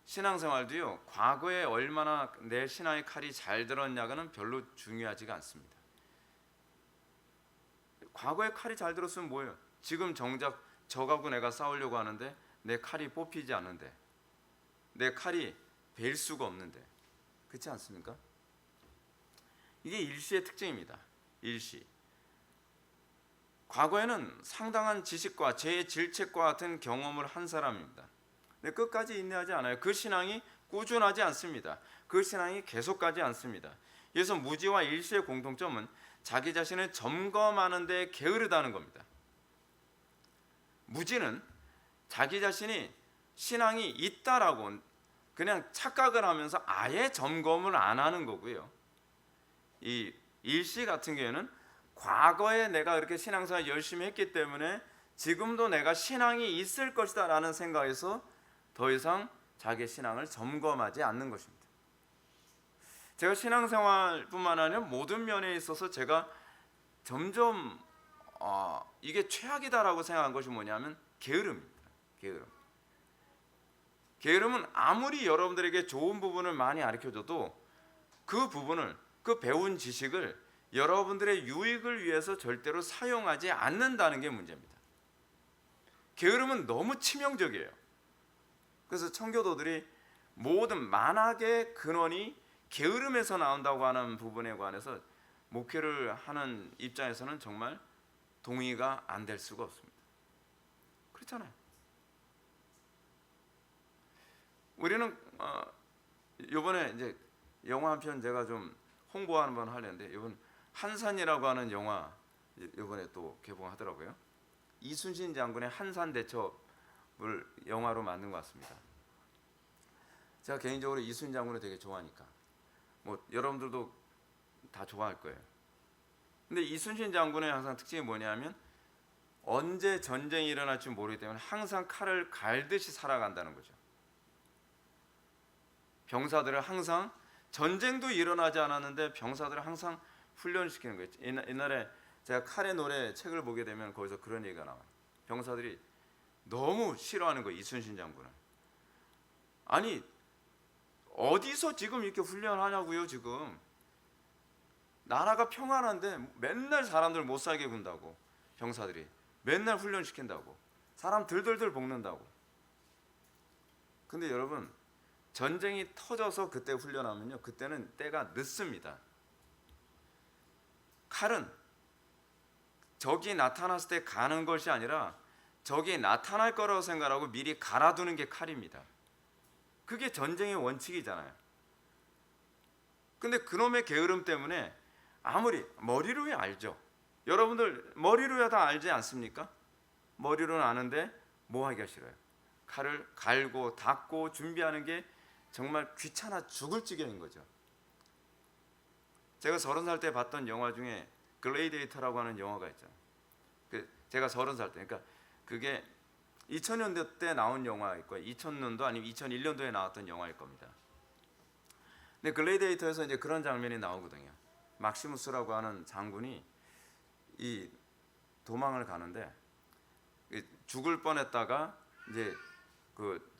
S2: 신앙생활도요 과거에 얼마나 내 신앙의 칼이 잘 들었냐가는 별로 중요하지가 않습니다. 과거에 칼이 잘 들었으면 뭐예요? 지금 정작 저하고 내가 싸우려고 하는데 내 칼이 뽑히지 않는데 내 칼이 벨 수가 없는데 그렇지 않습니까? 이게 일시의 특징입니다. 일시. 과거에는 상당한 지식과 제 질책과 같은 경험을 한 사람입니다. 근데 끝까지 인내하지 않아요. 그 신앙이 꾸준하지 않습니다. 그 신앙이 계속가지 않습니다. 그래서 무지와 일시의 공통점은 자기 자신을 점검하는 데 게으르다는 겁니다. 무지는 자기 자신이 신앙이 있다라고 그냥 착각을 하면서 아예 점검을 안 하는 거고요. 이 일시 같은 경우에는 과거에 내가 그렇게 신앙생활 열심히 했기 때문에 지금도 내가 신앙이 있을 것이다 라는 생각에서 더 이상 자기의 신앙을 점검하지 않는 것입니다. 제가 신앙생활뿐만 아니라 모든 면에 있어서 제가 점점 이게 최악이다라고 생각한 것이 뭐냐면 게으름입니다. 게으름은 아무리 여러분들에게 좋은 부분을 많이 가르쳐줘도 그 부분을 그 배운 지식을 여러분들의 유익을 위해서 절대로 사용하지 않는다는 게 문제입니다. 게으름은 너무 치명적이에요. 그래서 청교도들이 모든 만악의 근원이 게으름에서 나온다고 하는 부분에 관해서 목회를 하는 입장에서는 정말 동의가 안 될 수가 없습니다. 그렇잖아요. 우리는 이번에 이제 영화 한 편 제가 좀 홍보 한번 하려는데 이번 한산이라고 하는 영화 이번에 또 개봉하더라고요. 이순신 장군의 한산 대첩을 영화로 만든 것 같습니다. 제가 개인적으로 이순신 장군을 되게 좋아하니까 뭐 여러분들도 다 좋아할 거예요. 근데 이순신 장군의 항상 특징이 뭐냐면 언제 전쟁이 일어날지 모르기 때문에 항상 칼을 갈듯이 살아간다는 거죠. 병사들을 항상 전쟁도 일어나지 않았는데 병사들을 항상 훈련시키는 거예요. 옛날에 제가 칼의 노래 책을 보게 되면 거기서 그런 얘기가 나와요. 병사들이 너무 싫어하는 거예요. 이순신 장군을. 아니 어디서 지금 이렇게 훈련하냐고요. 지금 나라가 평안한데 맨날 사람들 못 살게 군다고. 병사들이 맨날 훈련시킨다고. 사람 들들들 볶는다고. 근데 여러분 전쟁이 터져서 그때 훈련하면요 그때는 때가 늦습니다. 칼은 적이 나타났을 때 가는 것이 아니라 적이 나타날 거라고 생각하고 미리 갈아두는 게 칼입니다. 그게 전쟁의 원칙이잖아요. 근데 그놈의 게으름 때문에 아무리 머리로야 알죠. 여러분들 머리로야 다 알지 않습니까? 머리로는 아는데 뭐 하기가 싫어요. 칼을 갈고 닦고 준비하는 게 정말 귀찮아 죽을 지경인 거죠. 제가 30살 때 봤던 영화 중에 글래디에이터라고 하는 영화가 있죠. 제가 30살 때, 그러니까 그게 2000년대 때 나온 영화일 거예요. 2000년도 아니면 2001년도에 나왔던 영화일 겁니다. 근데 글래디에이터에서 이제 그런 장면이 나오거든요. 막시무스라고 하는 장군이 이 도망을 가는데 죽을 뻔했다가 이제 그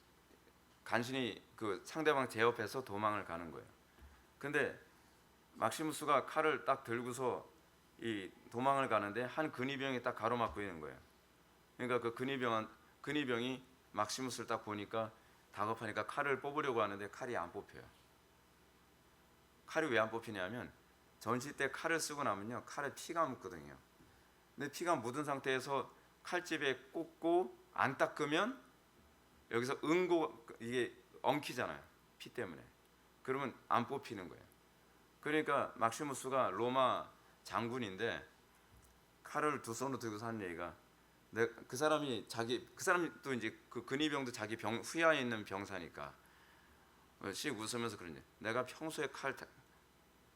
S2: 간신히 그 상대방 제압해서 도망을 가는 거예요. 근데 막시무스가 칼을 딱 들고서 이 도망을 가는데 한 근위병이 딱 가로막고 있는 거예요. 그러니까 그 근위병이 막시무스를 딱 보니까 다급하니까 칼을 뽑으려고 하는데 칼이 안 뽑혀요. 칼이 왜 안 뽑히냐면 전시 때 칼을 쓰고 나면요, 칼에 피가 묻거든요. 근데 피가 묻은 상태에서 칼집에 꽂고 안 닦으면 여기서 이게 엉키잖아요, 피 때문에. 그러면 안 뽑히는 거예요. 그러니까 막시무스가 로마 장군인데 칼을 두 손으로 들고 사는 얘기가, 그 사람이 또 이제 그 근위병도 자기 후야에 있는 병사니까 씩 웃으면서 그러지, 내가 평소에 칼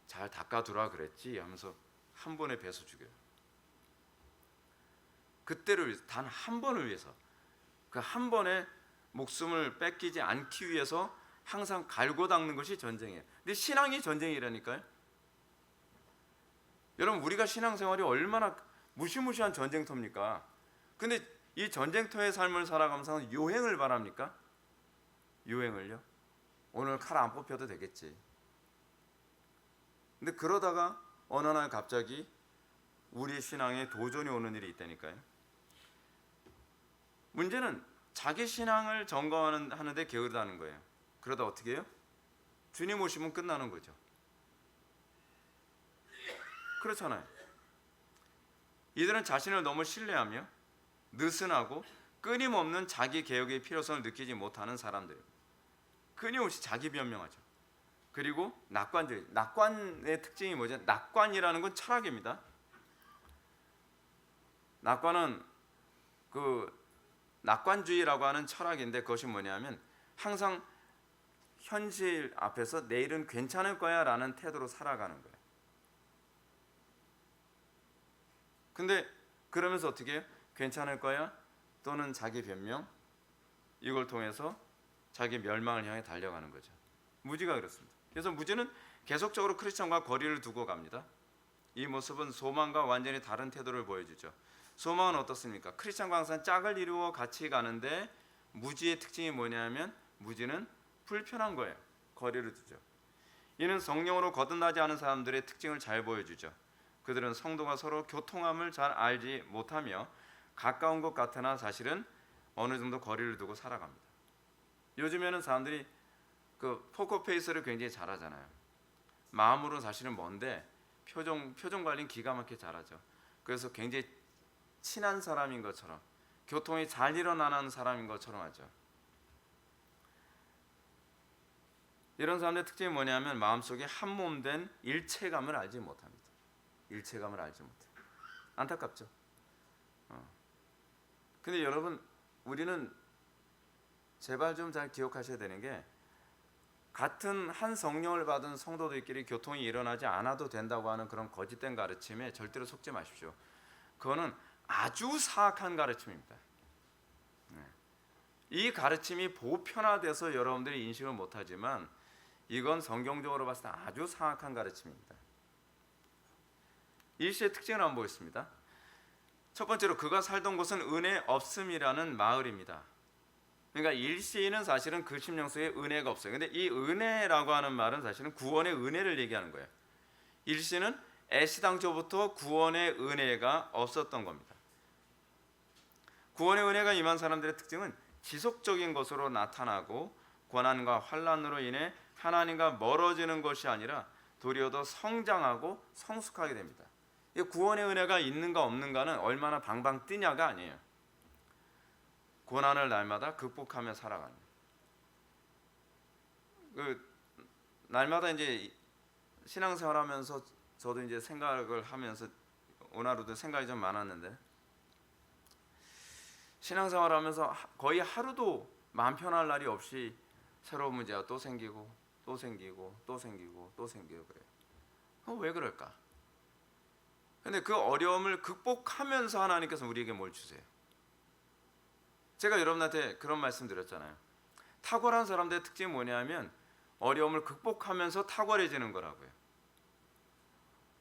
S2: 잘 닦아두라 그랬지 하면서 한 번에 베서 죽여요. 그때를 위해서, 단 한 번을 위해서, 그 한 번에 목숨을 뺏기지 않기 위해서 항상 갈고 닦는 것이 전쟁이에요. 근데 신앙이 전쟁이라니까요. 여러분, 우리가 신앙생활이 얼마나 무시무시한 전쟁터입니까? 근데 이 전쟁터의 삶을 살아가면서 요행을 바랍니까? 요행을요? 오늘 칼 안 뽑혀도 되겠지. 근데 그러다가 어느 날 갑자기 우리 신앙에 도전이 오는 일이 있다니까요. 문제는 자기 신앙을 점검하는데 게으르다는 거예요. 그러다 어떻게 해요? 주님 오시면 끝나는 거죠. 그렇잖아요. 이들은 자신을 너무 신뢰하며 느슨하고 끊임없는 자기 개혁의 필요성을 느끼지 못하는 사람들이에요. 끊임없이 자기 변명하죠. 그리고 낙관주의. 낙관의 특징이 뭐죠? 낙관이라는 건 철학입니다. 낙관은 낙관주의라고 하는 철학인데, 그것이 뭐냐면 항상 현실 앞에서 내일은 괜찮을 거야 라는 태도로 살아가는 거예요. 근데 그러면서 어떻게 해요? 괜찮을 거야 또는 자기 변명, 이걸 통해서 자기 멸망을 향해 달려가는 거죠. 무지가 그렇습니다. 그래서 무지는 계속적으로 크리스천과 거리를 두고 갑니다. 이 모습은 소망과 완전히 다른 태도를 보여주죠. 소망은 어떻습니까? 크리스천과 항상 짝을 이루어 같이 가는데, 무지의 특징이 뭐냐면 무지는 불편한 거예요. 거리를 두죠. 이는 성령으로 거듭나지 않은 사람들의 특징을 잘 보여주죠. 그들은 성도가 서로 교통함을 잘 알지 못하며 가까운 것 같으나 사실은 어느 정도 거리를 두고 살아갑니다. 요즘에는 사람들이 포커페이스를 굉장히 잘하잖아요. 마음으로는 사실은 먼데 표정 관리는 기가 막히게 잘하죠. 그래서 굉장히 친한 사람인 것처럼, 교통이 잘 일어나는 사람인 것처럼 하죠. 이런 사람들의 특징이 뭐냐면 마음속에 한몸된 일체감을 알지 못합니다. 일체감을 알지 못해요. 안타깝죠. 근데 여러분, 우리는 제발 좀 잘 기억하셔야 되는 게, 같은 한 성령을 받은 성도들끼리 교통이 일어나지 않아도 된다고 하는 그런 거짓된 가르침에 절대로 속지 마십시오. 그거는 아주 사악한 가르침입니다. 이 가르침이 보편화돼서 여러분들이 인식을 못하지만 이건 성경적으로 봤을 때 아주 사악한 가르침입니다. 일시의 특징을 한번 보겠습니다. 첫 번째로, 그가 살던 곳은 은혜 없음이라는 마을입니다. 그러니까 일시는 사실은 그 심령 속에 은혜가 없어요. 근데 이 은혜라고 하는 말은 사실은 구원의 은혜를 얘기하는 거예요. 일시는 애시당초부터 구원의 은혜가 없었던 겁니다. 구원의 은혜가 임한 사람들의 특징은 지속적인 것으로 나타나고, 고난과 환난으로 인해 하나님과 멀어지는 것이 아니라 도리어 더 성장하고 성숙하게 됩니다. 이 구원의 은혜가 있는가 없는가는 얼마나 방방 뜨냐가 아니에요. 고난을 날마다 극복하며 살아가는. 날마다 이제 신앙생활하면서 저도 이제 생각을 하면서 오늘 하루도 생각이 좀 많았는데, 신앙생활하면서 거의 하루도 마음 편할 날이 없이 새로운 문제가 또 생기고 또 생기고 또 생기고 또 생기고 그래요. 왜 그럴까? 근데 그 어려움을 극복하면서 하나님께서 우리에게 뭘 주세요? 제가 여러분한테 그런 말씀 드렸잖아요. 탁월한 사람들의 특징이 뭐냐면 어려움을 극복하면서 탁월해지는 거라고요.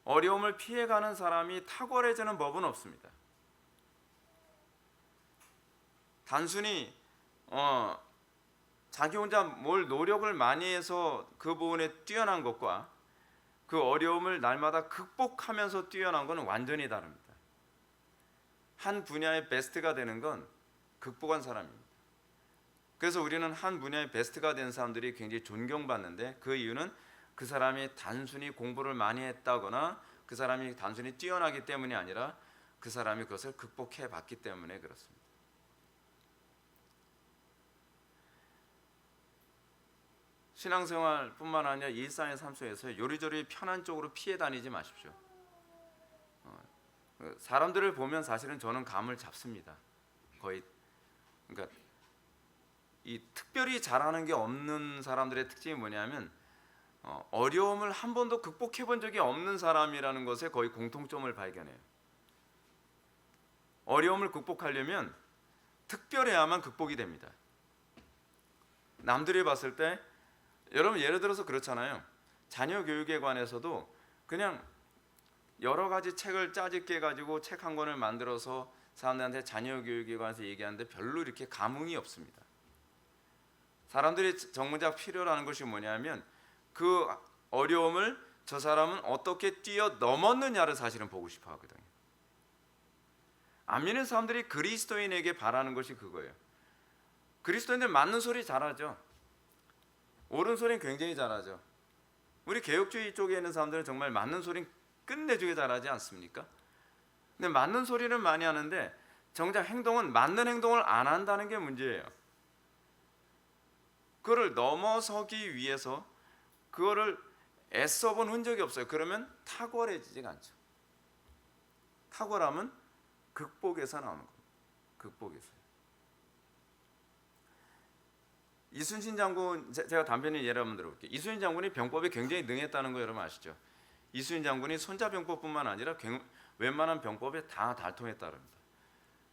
S2: 어려움을 피해가는 사람이 탁월해지는 법은 없습니다. 단순히 자기 혼자 뭘 노력을 많이 해서 그 부분에 뛰어난 것과 그 어려움을 날마다 극복하면서 뛰어난 것은 완전히 다릅니다. 한 분야의 베스트가 되는 건 극복한 사람입니다. 그래서 우리는 한 분야의 베스트가 된 사람들이 굉장히 존경받는데, 그 이유는 그 사람이 단순히 공부를 많이 했다거나 그 사람이 단순히 뛰어나기 때문이 아니라 그 사람이 그것을 극복해 봤기 때문에 그렇습니다. 신앙생활뿐만 아니라 일상의 삶 속에서 요리조리 편한 쪽으로 피해 다니지 마십시오. 사람들을 보면 사실은 저는 감을 잡습니다. 거의 그러니까 이 특별히 잘하는 게 없는 사람들의 특징이 뭐냐면 어려움을 한 번도 극복해 본 적이 없는 사람이라는 것에 거의 공통점을 발견해요. 어려움을 극복하려면 특별해야만 극복이 됩니다. 남들이 봤을 때 여러분 예를 들어서 그렇잖아요. 자녀 교육에 관해서도 그냥 여러 가지 책을 짜집게 가지고 책 한 권을 만들어서 사람들한테 자녀 교육에 관해서 얘기하는데 별로 이렇게 감흥이 없습니다. 사람들이 정작 필요로 하는 것이 뭐냐면 그 어려움을 저 사람은 어떻게 뛰어넘었느냐를 사실은 보고 싶어 하거든요. 안 믿는 사람들이 그리스도인에게 바라는 것이 그거예요. 그리스도인들 맞는 소리 잘하죠. 옳은 소리는 굉장히 잘하죠. 우리 개혁주의 쪽에 있는 사람들은 정말 맞는 소리는 끝내주게 잘하지 않습니까? 근데 맞는 소리는 많이 하는데 정작 행동은 맞는 행동을 안 한다는 게 문제예요. 그거를 넘어서기 위해서 그거를 애써본 흔적이 없어요. 그러면 탁월해지지가 않죠. 탁월함은 극복에서 나오는 겁니다. 극복에서. 이순신 장군, 제가 단편히 예를 한번 들어볼게요. 이순신 장군이 병법에 굉장히 능했다는 거 여러분 아시죠? 이순신 장군이 손자병법뿐만 아니라 웬만한 병법에 다 달통했다는 겁니다.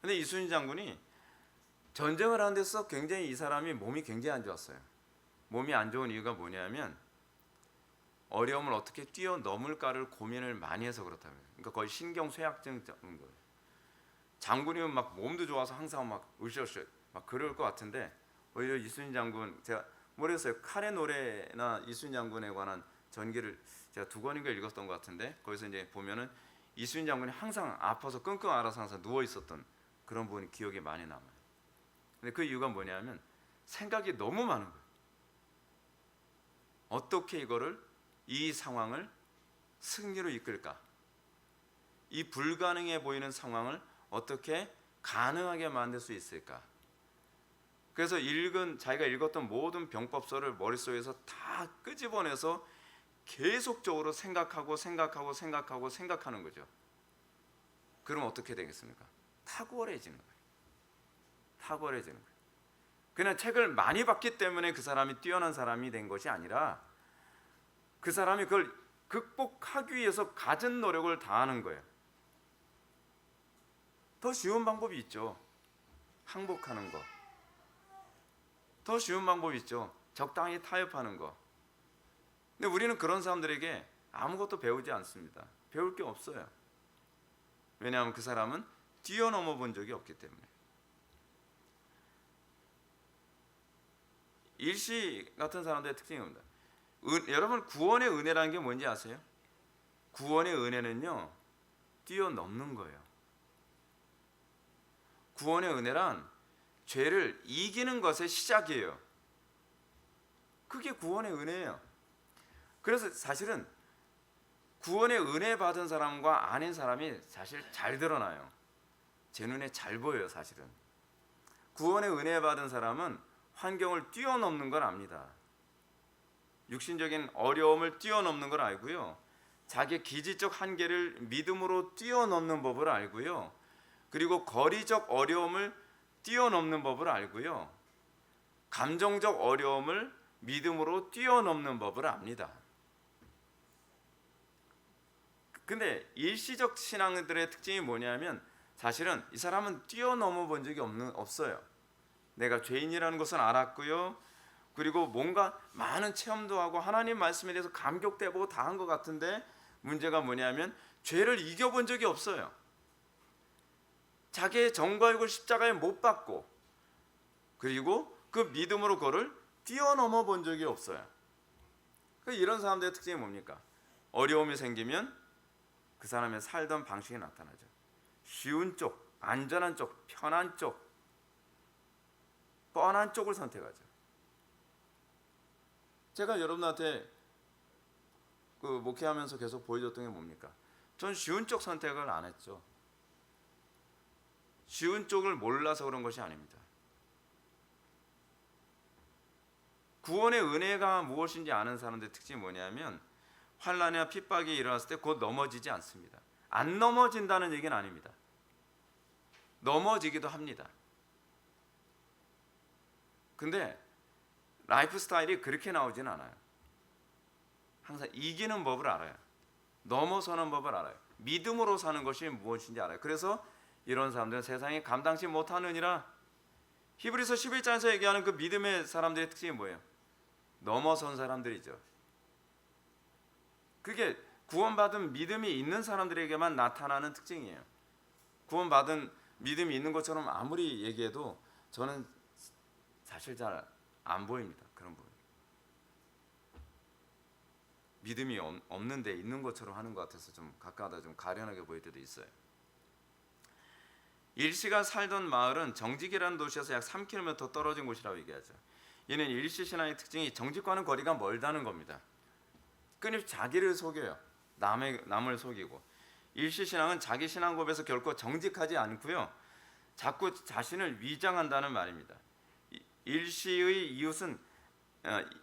S2: 근데 이순신 장군이 전쟁을 하는 데서 굉장히 이 사람이 몸이 굉장히 안 좋았어요. 몸이 안 좋은 이유가 뭐냐면 어려움을 어떻게 뛰어넘을까를 고민을 많이 해서 그렇다고요. 그러니까 거의 신경쇠약증 정도예요. 장군이면 막 몸도 좋아서 항상 막 으쌰으쌰 막 그럴 것 같은데 오히려 이순신 장군, 제가 모르겠어요. 칼의 노래나 이순신 장군에 관한 전기를 제가 2권인가 읽었던 것 같은데 거기서 이제 보면은 이순신 장군이 항상 아파서 끙끙 앓아서 항상 누워 있었던 그런 부분이 기억에 많이 남아요. 근데 그 이유가 뭐냐면 생각이 너무 많은 거예요. 어떻게 이 상황을 승리로 이끌까? 이 불가능해 보이는 상황을 어떻게 가능하게 만들 수 있을까? 그래서 자기가 읽었던 모든 병법서를 머릿속에서 다 끄집어내서 계속적으로 생각하는 거죠. 그럼 어떻게 되겠습니까? 탁월해지는 거예요. 탁월해지는 거예요. 그냥 책을 많이 봤기 때문에 그 사람이 뛰어난 사람이 된 것이 아니라 그 사람이 그걸 극복하기 위해서 갖은 노력을 다하는 거예요. 더 쉬운 방법이 있죠. 항복하는 거. 더 쉬운 방법이 있죠. 적당히 타협하는 거. 근데 우리는 그런 사람들에게 아무것도 배우지 않습니다. 배울 게 없어요. 왜냐하면 그 사람은 뛰어넘어 본 적이 없기 때문에. 일시 같은 사람들의 특징이 뭡니다. 여러분 구원의 은혜라는 게 뭔지 아세요? 구원의 은혜는요 뛰어넘는 거예요. 구원의 은혜란 죄를 이기는 것의 시작이에요. 그게 구원의 은혜예요. 그래서 사실은 구원의 은혜 받은 사람과 아닌 사람이 사실 잘 드러나요. 제 눈에 잘 보여요. 사실은 구원의 은혜 받은 사람은 환경을 뛰어넘는 걸 압니다. 육신적인 어려움을 뛰어넘는 걸 알고요. 자기 기질적 한계를 믿음으로 뛰어넘는 법을 알고요. 그리고 거리적 어려움을 뛰어넘는 법을 알고요. 감정적 어려움을 믿음으로 뛰어넘는 법을 압니다. 근데 일시적 신앙들의 특징이 뭐냐면 사실은 이 사람은 뛰어넘어 본 적이 없어요. 내가 죄인이라는 것은 알았고요. 그리고 뭔가 많은 체험도 하고 하나님 말씀에 대해서 감격도 해보고 다 한 것 같은데 문제가 뭐냐면 죄를 이겨본 적이 없어요. 자기의 정과 육을 십자가에 못 박고 그리고 그 믿음으로 그거를 뛰어넘어 본 적이 없어요. 이런 사람들의 특징이 뭡니까? 어려움이 생기면 그 사람의 살던 방식이 나타나죠. 쉬운 쪽, 안전한 쪽, 편한 쪽, 뻔한 쪽을 선택하죠. 제가 여러분한테 목회하면서 계속 보여줬던 게 뭡니까? 전 쉬운 쪽 선택을 안 했죠. 쉬운 쪽을 몰라서 그런 것이 아닙니다. 구원의 은혜가 무엇인지 아는 사람들의 특징이 뭐냐면 환난이나 핍박이 일어났을 때 곧 넘어지지 않습니다. 안 넘어진다는 얘기는 아닙니다. 넘어지기도 합니다. 근데 라이프 스타일이 그렇게 나오진 않아요. 항상 이기는 법을 알아요. 넘어서는 법을 알아요. 믿음으로 사는 것이 무엇인지 알아요. 그래서 이런 사람들은 세상이 감당치 못하느니라. 히브리서 11장에서 얘기하는 그 믿음의 사람들의 특징이 뭐예요? 넘어선 사람들이죠. 그게 구원받은 믿음이 있는 사람들에게만 나타나는 특징이에요. 구원받은 믿음이 있는 것처럼 아무리 얘기해도 저는 사실 잘 안 보입니다. 그런 부분. 믿음이 없는데 있는 것처럼 하는 것 같아서 좀 가까워다 좀 가련하게 보일 때도 있어요. 일시가 살던 마을은 정직이라는 도시에서 약 3km 떨어진 곳이라고 얘기하죠. 이는 일시 신앙의 특징이 정직과는 거리가 멀다는 겁니다. 끊임없이 자기를 속여요. 남을 속이고. 일시 신앙은 자기 신앙 고백에서 결코 정직하지 않고요. 자꾸 자신을 위장한다는 말입니다. 일시의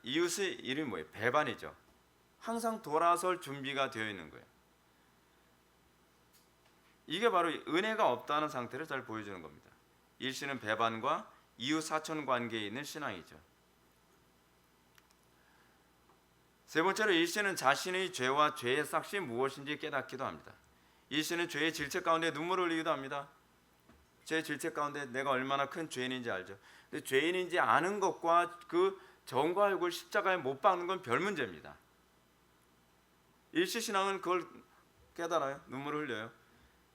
S2: 이웃의 이름이 뭐예요? 배반이죠. 항상 돌아설 준비가 되어 있는 거예요. 이게 바로 은혜가 없다는 상태를 잘 보여주는 겁니다. 일시는 배반과 이웃 사촌 관계에 있는 신앙이죠. 세 번째로 일시는 자신의 죄와 죄의 삭이 무엇인지 깨닫기도 합니다. 일시는 죄의 질책 가운데 눈물을 흘리기도 합니다. 죄의 질책 가운데 내가 얼마나 큰 죄인인지 알죠. 근데 죄인인지 아는 것과 그 정과 욕을 십자가에 못 박는 건 별 문제입니다. 일시 신앙은 그걸 깨달아요. 눈물을 흘려요.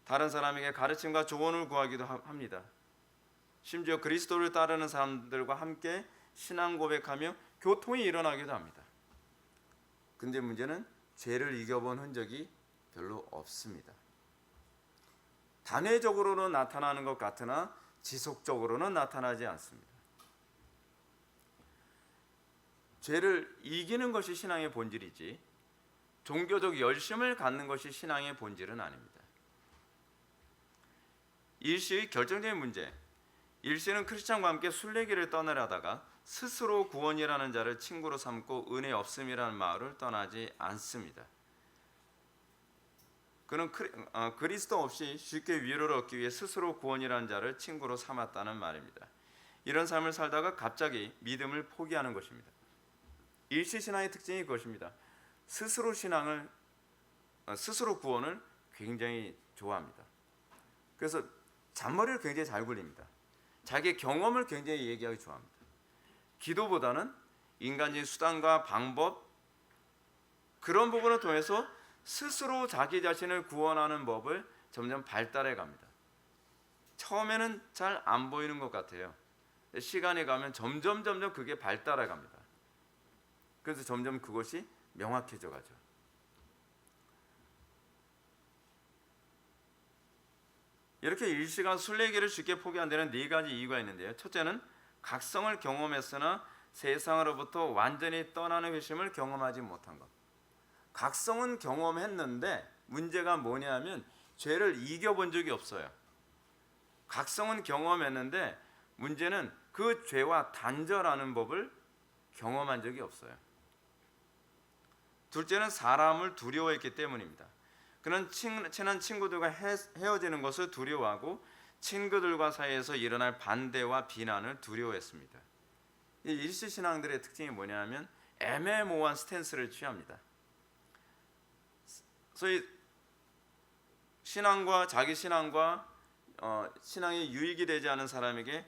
S2: 다른 사람에게 가르침과 조언을 구하기도 합니다. 심지어 그리스도를 따르는 사람들과 함께 신앙 고백하며 교통이 일어나기도 합니다. 근데 문제는 죄를 이겨본 흔적이 별로 없습니다. 단회적으로는 나타나는 것 같으나 지속적으로는 나타나지 않습니다. 죄를 이기는 것이 신앙의 본질이지 종교적 열심을 갖는 것이 신앙의 본질은 아닙니다. 일시의 결정적인 문제. 일시는 크리스찬과 함께 순례길을 떠나려다가 스스로 구원이라는 자를 친구로 삼고 은혜 없음이라는 마을을 떠나지 않습니다. 그는 그리스도 없이 쉽게 위로를 얻기 위해 스스로 구원이라는 자를 친구로 삼았다는 말입니다. 이런 삶을 살다가 갑자기 믿음을 포기하는 것입니다. 일시 신앙의 특징이 그것입니다. 스스로 구원을 굉장히 좋아합니다. 그래서 잔머리를 굉장히 잘 굴립니다. 자기의 경험을 굉장히 얘기하기 좋아합니다. 기도보다는 인간적인 수단과 방법 그런 부분을 통해서 스스로 자기 자신을 구원하는 법을 점점 발달해 갑니다. 처음에는 잘 안 보이는 것 같아요. 시간이 가면 점점 그게 발달해 갑니다. 그래서 점점 그것이 명확해져 가죠. 이렇게 일시가 순례길을 쉽게 포기한 데는 네 가지 이유가 있는데요. 첫째는 각성을 경험했으나 세상으로부터 완전히 떠나는 회심을 경험하지 못한 것. 각성은 경험했는데 문제가 뭐냐면 죄를 이겨본 적이 없어요. 각성은 경험했는데 문제는 그 죄와 단절하는 법을 경험한 적이 없어요. 둘째는 사람을 두려워했기 때문입니다. 그는 친한 친구들과 헤어지는 것을 두려워하고 친구들과 사이에서 일어날 반대와 비난을 두려워했습니다. 이 일시신앙들의 특징이 뭐냐면 애매모호한 스탠스를 취합니다. 소위 자기 신앙과 신앙이 유익이 되지 않은 사람에게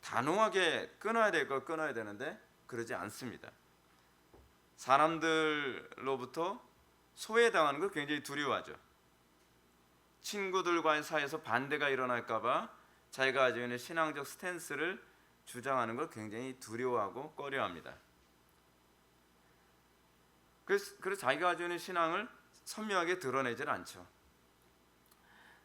S2: 단호하게 끊어야 될 걸 끊어야 되는데 그러지 않습니다. 사람들로부터 소외당하는 걸 굉장히 두려워하죠. 친구들과의 사이에서 반대가 일어날까 봐 자기가 가지고 있는 신앙적 스탠스를 주장하는 걸 굉장히 두려워하고 꺼려합니다. 그래서 자기가 가지고 있는 신앙을 선명하게 드러내질 않죠.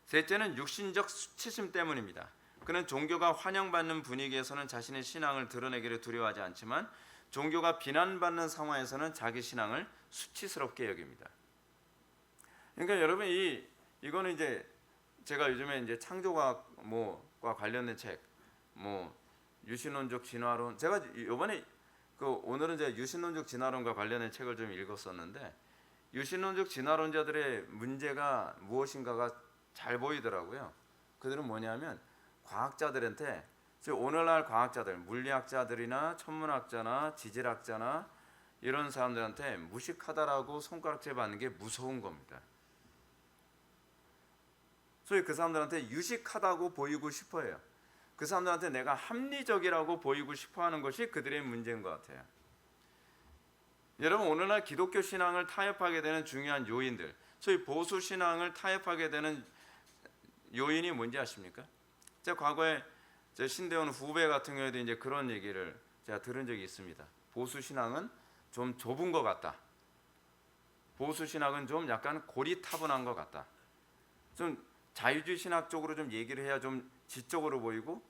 S2: 셋째는 육신적 수치심 때문입니다. 그는 종교가 환영받는 분위기에서는 자신의 신앙을 드러내기를 두려워하지 않지만 종교가 비난받는 상황에서는 자기 신앙을 수치스럽게 여깁니다. 그러니까 여러분 이거는 이제 제가 요즘에 이제 창조과학 뭐과 관련된 책, 뭐 유신론적 진화론, 제가 이번에 오늘은 제가 유신론적 진화론과 관련된 책을 좀 읽었었는데 유신론적 진화론자들의 문제가 무엇인가가 잘 보이더라고요. 그들은 뭐냐면 과학자들한테, 즉 오늘날 과학자들, 물리학자들이나 천문학자나 지질학자나 이런 사람들한테 무식하다라고 손가락질 받는 게 무서운 겁니다. 소위 그 사람들한테 유식하다고 보이고 싶어해요. 그 사람들한테 내가 합리적이라고 보이고 싶어하는 것이 그들의 문제인 것 같아요. 여러분, 오늘날 기독교 신앙을 타협하게 되는 중요한 요인들, 소위 보수 신앙을 타협하게 되는 요인이 뭔지 아십니까? 제가 과거에 제 신대원 후배 같은 경우에도 이제 그런 얘기를 제가 들은 적이 있습니다. 보수 신앙은 좀 좁은 것 같다. 보수 신학은 좀 약간 고리타분한 것 같다. 좀 자유주의 신학 쪽으로 좀 얘기를 해야 좀 지적으로 보이고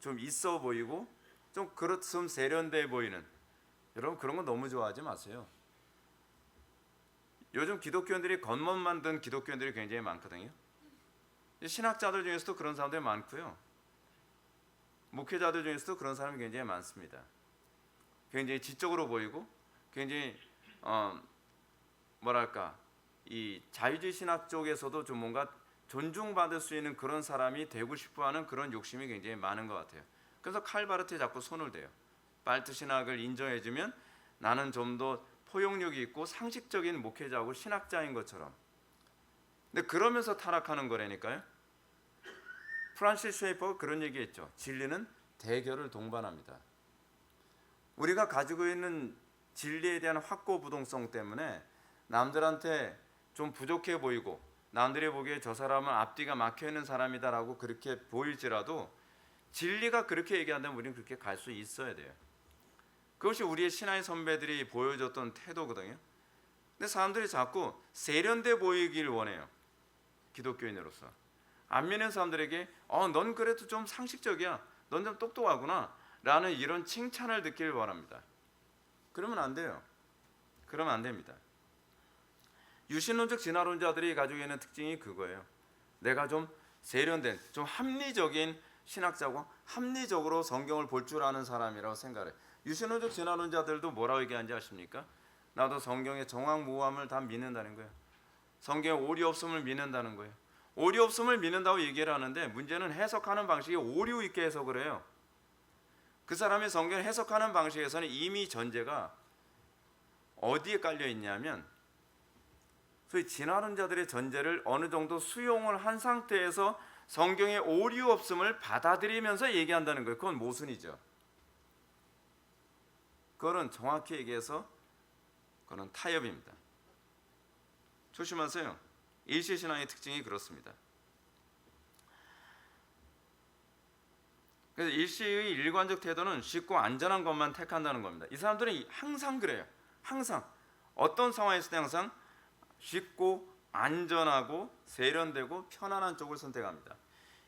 S2: 좀 있어 보이고 좀 세련돼 보이는, 여러분 그런 거 너무 좋아하지 마세요. 요즘 기독교인들이 겉멋 만든 기독교인들이 굉장히 많거든요. 신학자들 중에서도 그런 사람들이 많고요. 목회자들 중에서도 그런 사람이 굉장히 많습니다. 굉장히 지적으로 보이고 굉장히 뭐랄까 이 자유주의 신학 쪽에서도 좀 뭔가 존중받을 수 있는 그런 사람이 되고 싶어하는 그런 욕심이 굉장히 많은 것 같아요. 그래서 칼바르트에 자꾸 손을 대요. 발트 신학을 인정해주면 나는 좀 더 포용력이 있고 상식적인 목회자고 신학자인 것처럼. 근데 그러면서 타락하는 거라니까요. 프란시스 쉐이퍼가 그런 얘기했죠. 진리는 대결을 동반합니다. 우리가 가지고 있는 진리에 대한 확고부동성 때문에 남들한테 좀 부족해 보이고 남들이 보기에 저 사람은 앞뒤가 막혀있는 사람이다라고 그렇게 보일지라도 진리가 그렇게 얘기한다면 우리는 그렇게 갈 수 있어야 돼요. 그것이 우리의 신앙의 선배들이 보여줬던 태도거든요. 근데 사람들이 자꾸 세련돼 보이길 원해요. 기독교인으로서 안 믿는 사람들에게 넌 그래도 좀 상식적이야, 넌 좀 똑똑하구나 라는 이런 칭찬을 듣길 바랍니다. 그러면 안 돼요. 그러면 안 됩니다. 유신론적 진화론자들이 가지고 있는 특징이 그거예요. 내가 좀 세련된, 좀 합리적인 신학자고 합리적으로 성경을 볼 줄 아는 사람이라고 생각해요. 유신론적 진화론자들도 뭐라고 얘기하는지 아십니까? 나도 성경의 정확무함을 다 믿는다는 거예요. 성경에 오리 없음을 믿는다는 거예요. 오리 없음을 믿는다고 얘기를 하는데 문제는 해석하는 방식이 오류 있게 해석을 해요. 그 사람이 성경을 해석하는 방식에서는 이미 전제가 어디에 깔려 있냐면 소위 진화론자들의 전제를 어느 정도 수용을 한 상태에서 성경의 오류 없음을 받아들이면서 얘기한다는 거예요. 그건 모순이죠. 그거는 정확히 얘기해서 그건 타협입니다. 조심하세요. 일시신앙의 특징이 그렇습니다. 그래서 일시의 일관적 태도는 쉽고 안전한 것만 택한다는 겁니다. 이 사람들은 항상 그래요. 항상 어떤 상황에서도 항상 쉽고 안전하고 세련되고 편안한 쪽을 선택합니다.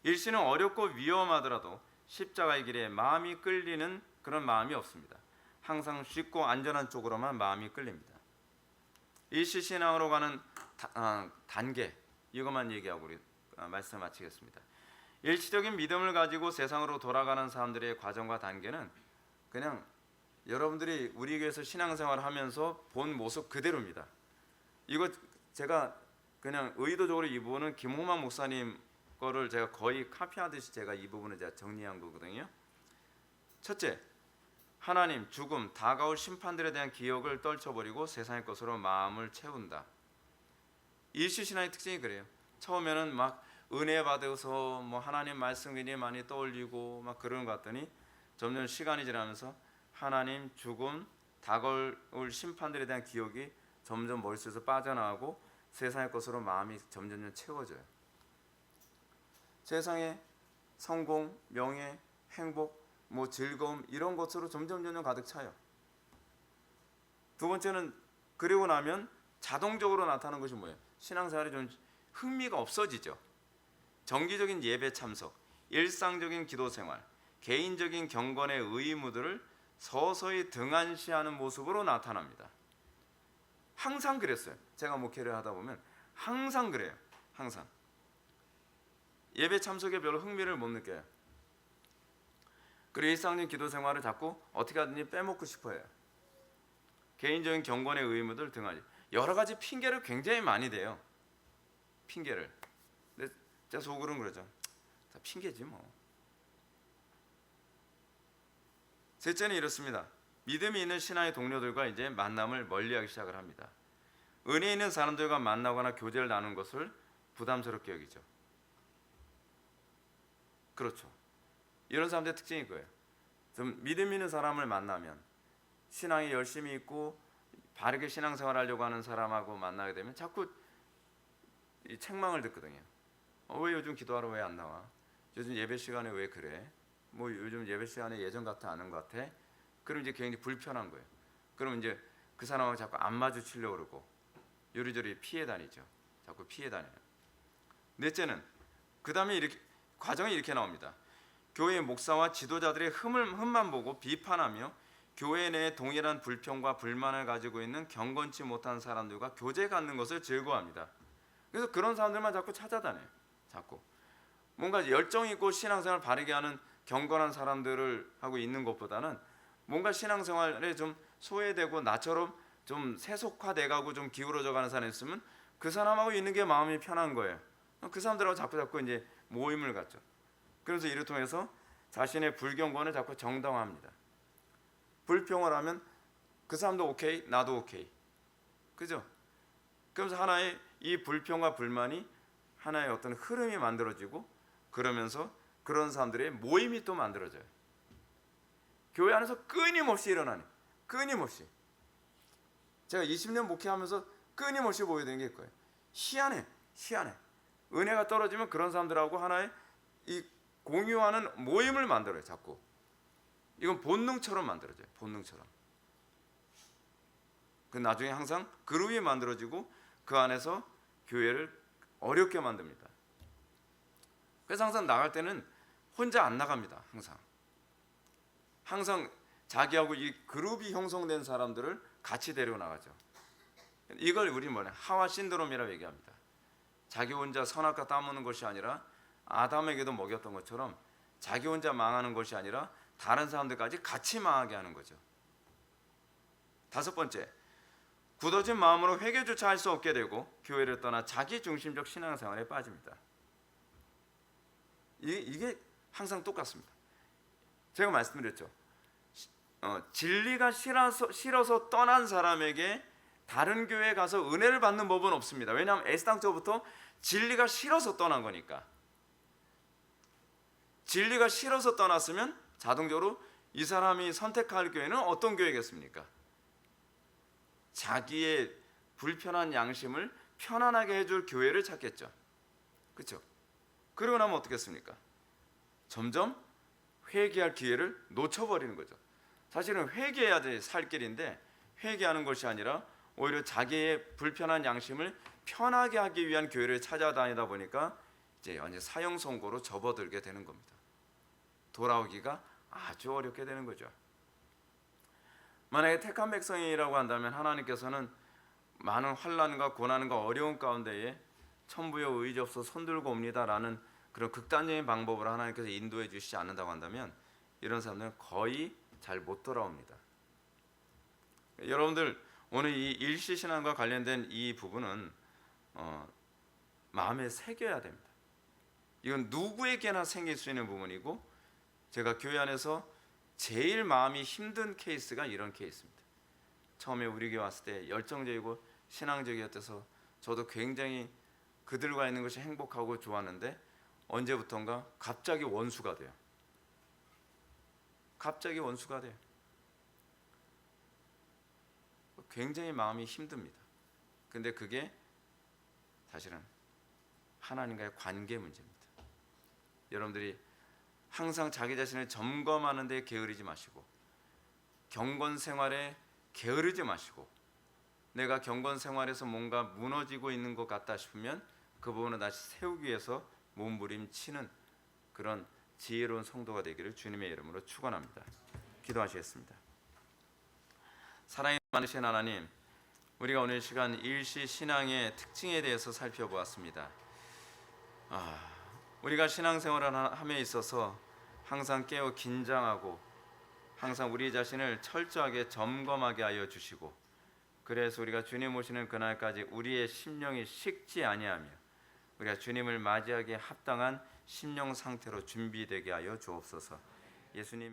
S2: 일시는 어렵고 위험하더라도 십자가의 길에 마음이 끌리는 그런 마음이 없습니다. 항상 쉽고 안전한 쪽으로만 마음이 끌립니다. 일시신앙으로 가는 단계, 이것만 얘기하고 우리 말씀 마치겠습니다. 일시적인 믿음을 가지고 세상으로 돌아가는 사람들의 과정과 단계는 그냥 여러분들이 우리 교회에서 신앙생활을 하면서 본 모습 그대로입니다. 이거 제가 그냥 의도적으로 이 부분은 김홍만 목사님 거를 제가 거의 카피하듯이 제가 이 부분을 제가 정리한 거거든요. 첫째, 하나님, 죽음, 다가올 심판들에 대한 기억을 떨쳐버리고 세상의 것으로 마음을 채운다. 일시신앙의 특징이 그래요. 처음에는 막 은혜 받아서 뭐 하나님 말씀 굉장히 많이 떠올리고 막 그러는 것 같더니 점점 시간이 지나면서 하나님, 죽음, 다가올 심판들에 대한 기억이 점점 머릿속에서 빠져나가고 세상의 것으로 마음이 점점 채워져요. 세상의 성공, 명예, 행복, 뭐 즐거움 이런 것으로 점점 가득 차요. 두 번째는 그리고 나면 자동적으로 나타나는 것이 뭐예요? 신앙생활에 좀 흥미가 없어지죠. 정기적인 예배 참석, 일상적인 기도 생활, 개인적인 경건의 의무들을 서서히 등한시하는 모습으로 나타납니다. 항상 그랬어요. 제가 목회를 하다 보면 항상 그래요. 항상 예배 참석에 별로 흥미를 못 느껴요. 그리고 일상적인 기도 생활을 자꾸 어떻게 하든지 빼먹고 싶어해요. 개인적인 경건의 의무들 등하지 여러 가지 핑계를 굉장히 많이 대요. 핑계를. 근데 제 속으로는 그러죠. 다 핑계지 뭐. 셋째는 이렇습니다. 믿음이 있는 신앙의 동료들과 이제 만남을 멀리하기 시작을 합니다. 은혜 있는 사람들과 만나거나 교제를 나누는 것을 부담스럽게 여기죠. 그렇죠. 이런 사람들의 특징이 그거예요. 좀 믿음 있는 사람을 만나면 신앙이 열심히 있고 바르게 신앙생활하려고 하는 사람하고 만나게 되면 자꾸 이 책망을 듣거든요. 왜 요즘 기도하러 왜 안 나와? 요즘 예배 시간에 왜 그래? 뭐 요즘 예배 시간에 예전 같아 안 한 것 같아? 그럼 이제 굉장히 불편한 거예요. 그럼 이제 그 사람하고 자꾸 안 마주치려고 그러고 요리조리 피해 다니죠. 자꾸 피해 다녀요. 넷째는 그 다음에 이렇게 과정이 이렇게 나옵니다. 교회 목사와 지도자들의 흠만 보고 비판하며 교회 내에 동일한 불평과 불만을 가지고 있는 경건치 못한 사람들과 교제 갖는 것을 즐거워합니다. 그래서 그런 사람들만 자꾸 찾아다녀요. 자꾸 뭔가 열정 있고 신앙생활 바르게 하는 경건한 사람들을 하고 있는 것보다는 뭔가 신앙생활에 좀 소외되고 나처럼 좀 세속화돼가고 좀 기울어져가는 사람이 있으면 그 사람하고 있는 게 마음이 편한 거예요. 그 사람들하고 자꾸 이제 모임을 갖죠. 그래서 이를 통해서 자신의 불경건을 자꾸 정당화합니다. 불평을 하면 그 사람도 오케이, 나도 오케이. 그죠? 그러면서 하나의 이 불평과 불만이 하나의 어떤 흐름이 만들어지고 그러면서 그런 사람들의 모임이 또 만들어져요. 교회 안에서 끊임없이 일어나는, 끊임없이. 제가 20년 목회하면서 끊임없이 보게 되는 게 그거예요. 희한해. 은혜가 떨어지면 그런 사람들하고 하나의 이 공유하는 모임을 만들어요. 자꾸. 이건 본능처럼 만들어져요. 본능처럼. 그 나중에 항상 그룹이 만들어지고 그 안에서 교회를 어렵게 만듭니다. 그래서 항상 나갈 때는 혼자 안 나갑니다. 항상 자기하고 이 그룹이 형성된 사람들을 같이 데리고 나가죠. 이걸 우리 하와 신드롬이라고 얘기합니다. 자기 혼자 선악과 따먹는 것이 아니라 아담에게도 먹였던 것처럼 자기 혼자 망하는 것이 아니라 다른 사람들까지 같이 망하게 하는 거죠. 다섯 번째, 굳어진 마음으로 회개조차 할 수 없게 되고 교회를 떠나 자기 중심적 신앙생활에 빠집니다. 이게 항상 똑같습니다. 제가 말씀드렸죠. 진리가 싫어서 떠난 사람에게 다른 교회에 가서 은혜를 받는 법은 없습니다. 왜냐하면 애당초부터 진리가 싫어서 떠난 거니까. 진리가 싫어서 떠났으면 자동적으로 이 사람이 선택할 교회는 어떤 교회겠습니까? 자기의 불편한 양심을 편안하게 해줄 교회를 찾겠죠. 그렇죠? 그러고 나면 어떻겠습니까? 점점 회개할 기회를 놓쳐버리는 거죠. 사실은 회개해야 살 길인데 회개하는 것이 아니라 오히려 자기의 불편한 양심을 편하게 하기 위한 교회를 찾아다니다 보니까 이제 완전 사형 선고로 접어들게 되는 겁니다. 돌아오기가 아주 어렵게 되는 거죠. 만약에 택한 백성이라고 한다면 하나님께서는 많은 환난과 고난과 어려운 가운데에 천부여 의지없어 손들고 옵니다라는 그런 극단적인 방법으로 하나님께서 인도해 주시지 않는다고 한다면 이런 사람들은 거의 잘 못 돌아옵니다. 여러분들 오늘 이 일시신앙과 관련된 이 부분은 마음에 새겨야 됩니다. 이건 누구에게나 생길 수 있는 부분이고 제가 교회 안에서 제일 마음이 힘든 케이스가 이런 케이스입니다. 처음에 우리 교회 왔을 때 열정적이고 신앙적이었대서 저도 굉장히 그들과 있는 것이 행복하고 좋았는데 언제부턴가 갑자기 원수가 돼요. 갑자기 원수가 돼요. 굉장히 마음이 힘듭니다. 근데 그게 사실은 하나님과의 관계 문제입니다. 여러분들이 항상 자기 자신을 점검하는 데 게으르지 마시고 경건 생활에 게으르지 마시고 내가 경건 생활에서 뭔가 무너지고 있는 것 같다 싶으면 그 부분을 다시 세우기 위해서 몸부림치는 그런 지혜로운 성도가 되기를 주님의 이름으로 축원합니다. 기도하시겠습니다. 사랑이 많으신 하나님, 우리가 오늘 시간 일시 신앙의 특징에 대해서 살펴보았습니다. 우리가 신앙생활을 함에 있어서 항상 깨어 긴장하고 항상 우리 자신을 철저하게 점검하게 하여 주시고, 그래서 우리가 주님 오시는 그날까지 우리의 심령이 식지 아니하며 우리가 주님을 맞이하기에 합당한 심령 상태로 준비되게 하여 주옵소서. 예수님의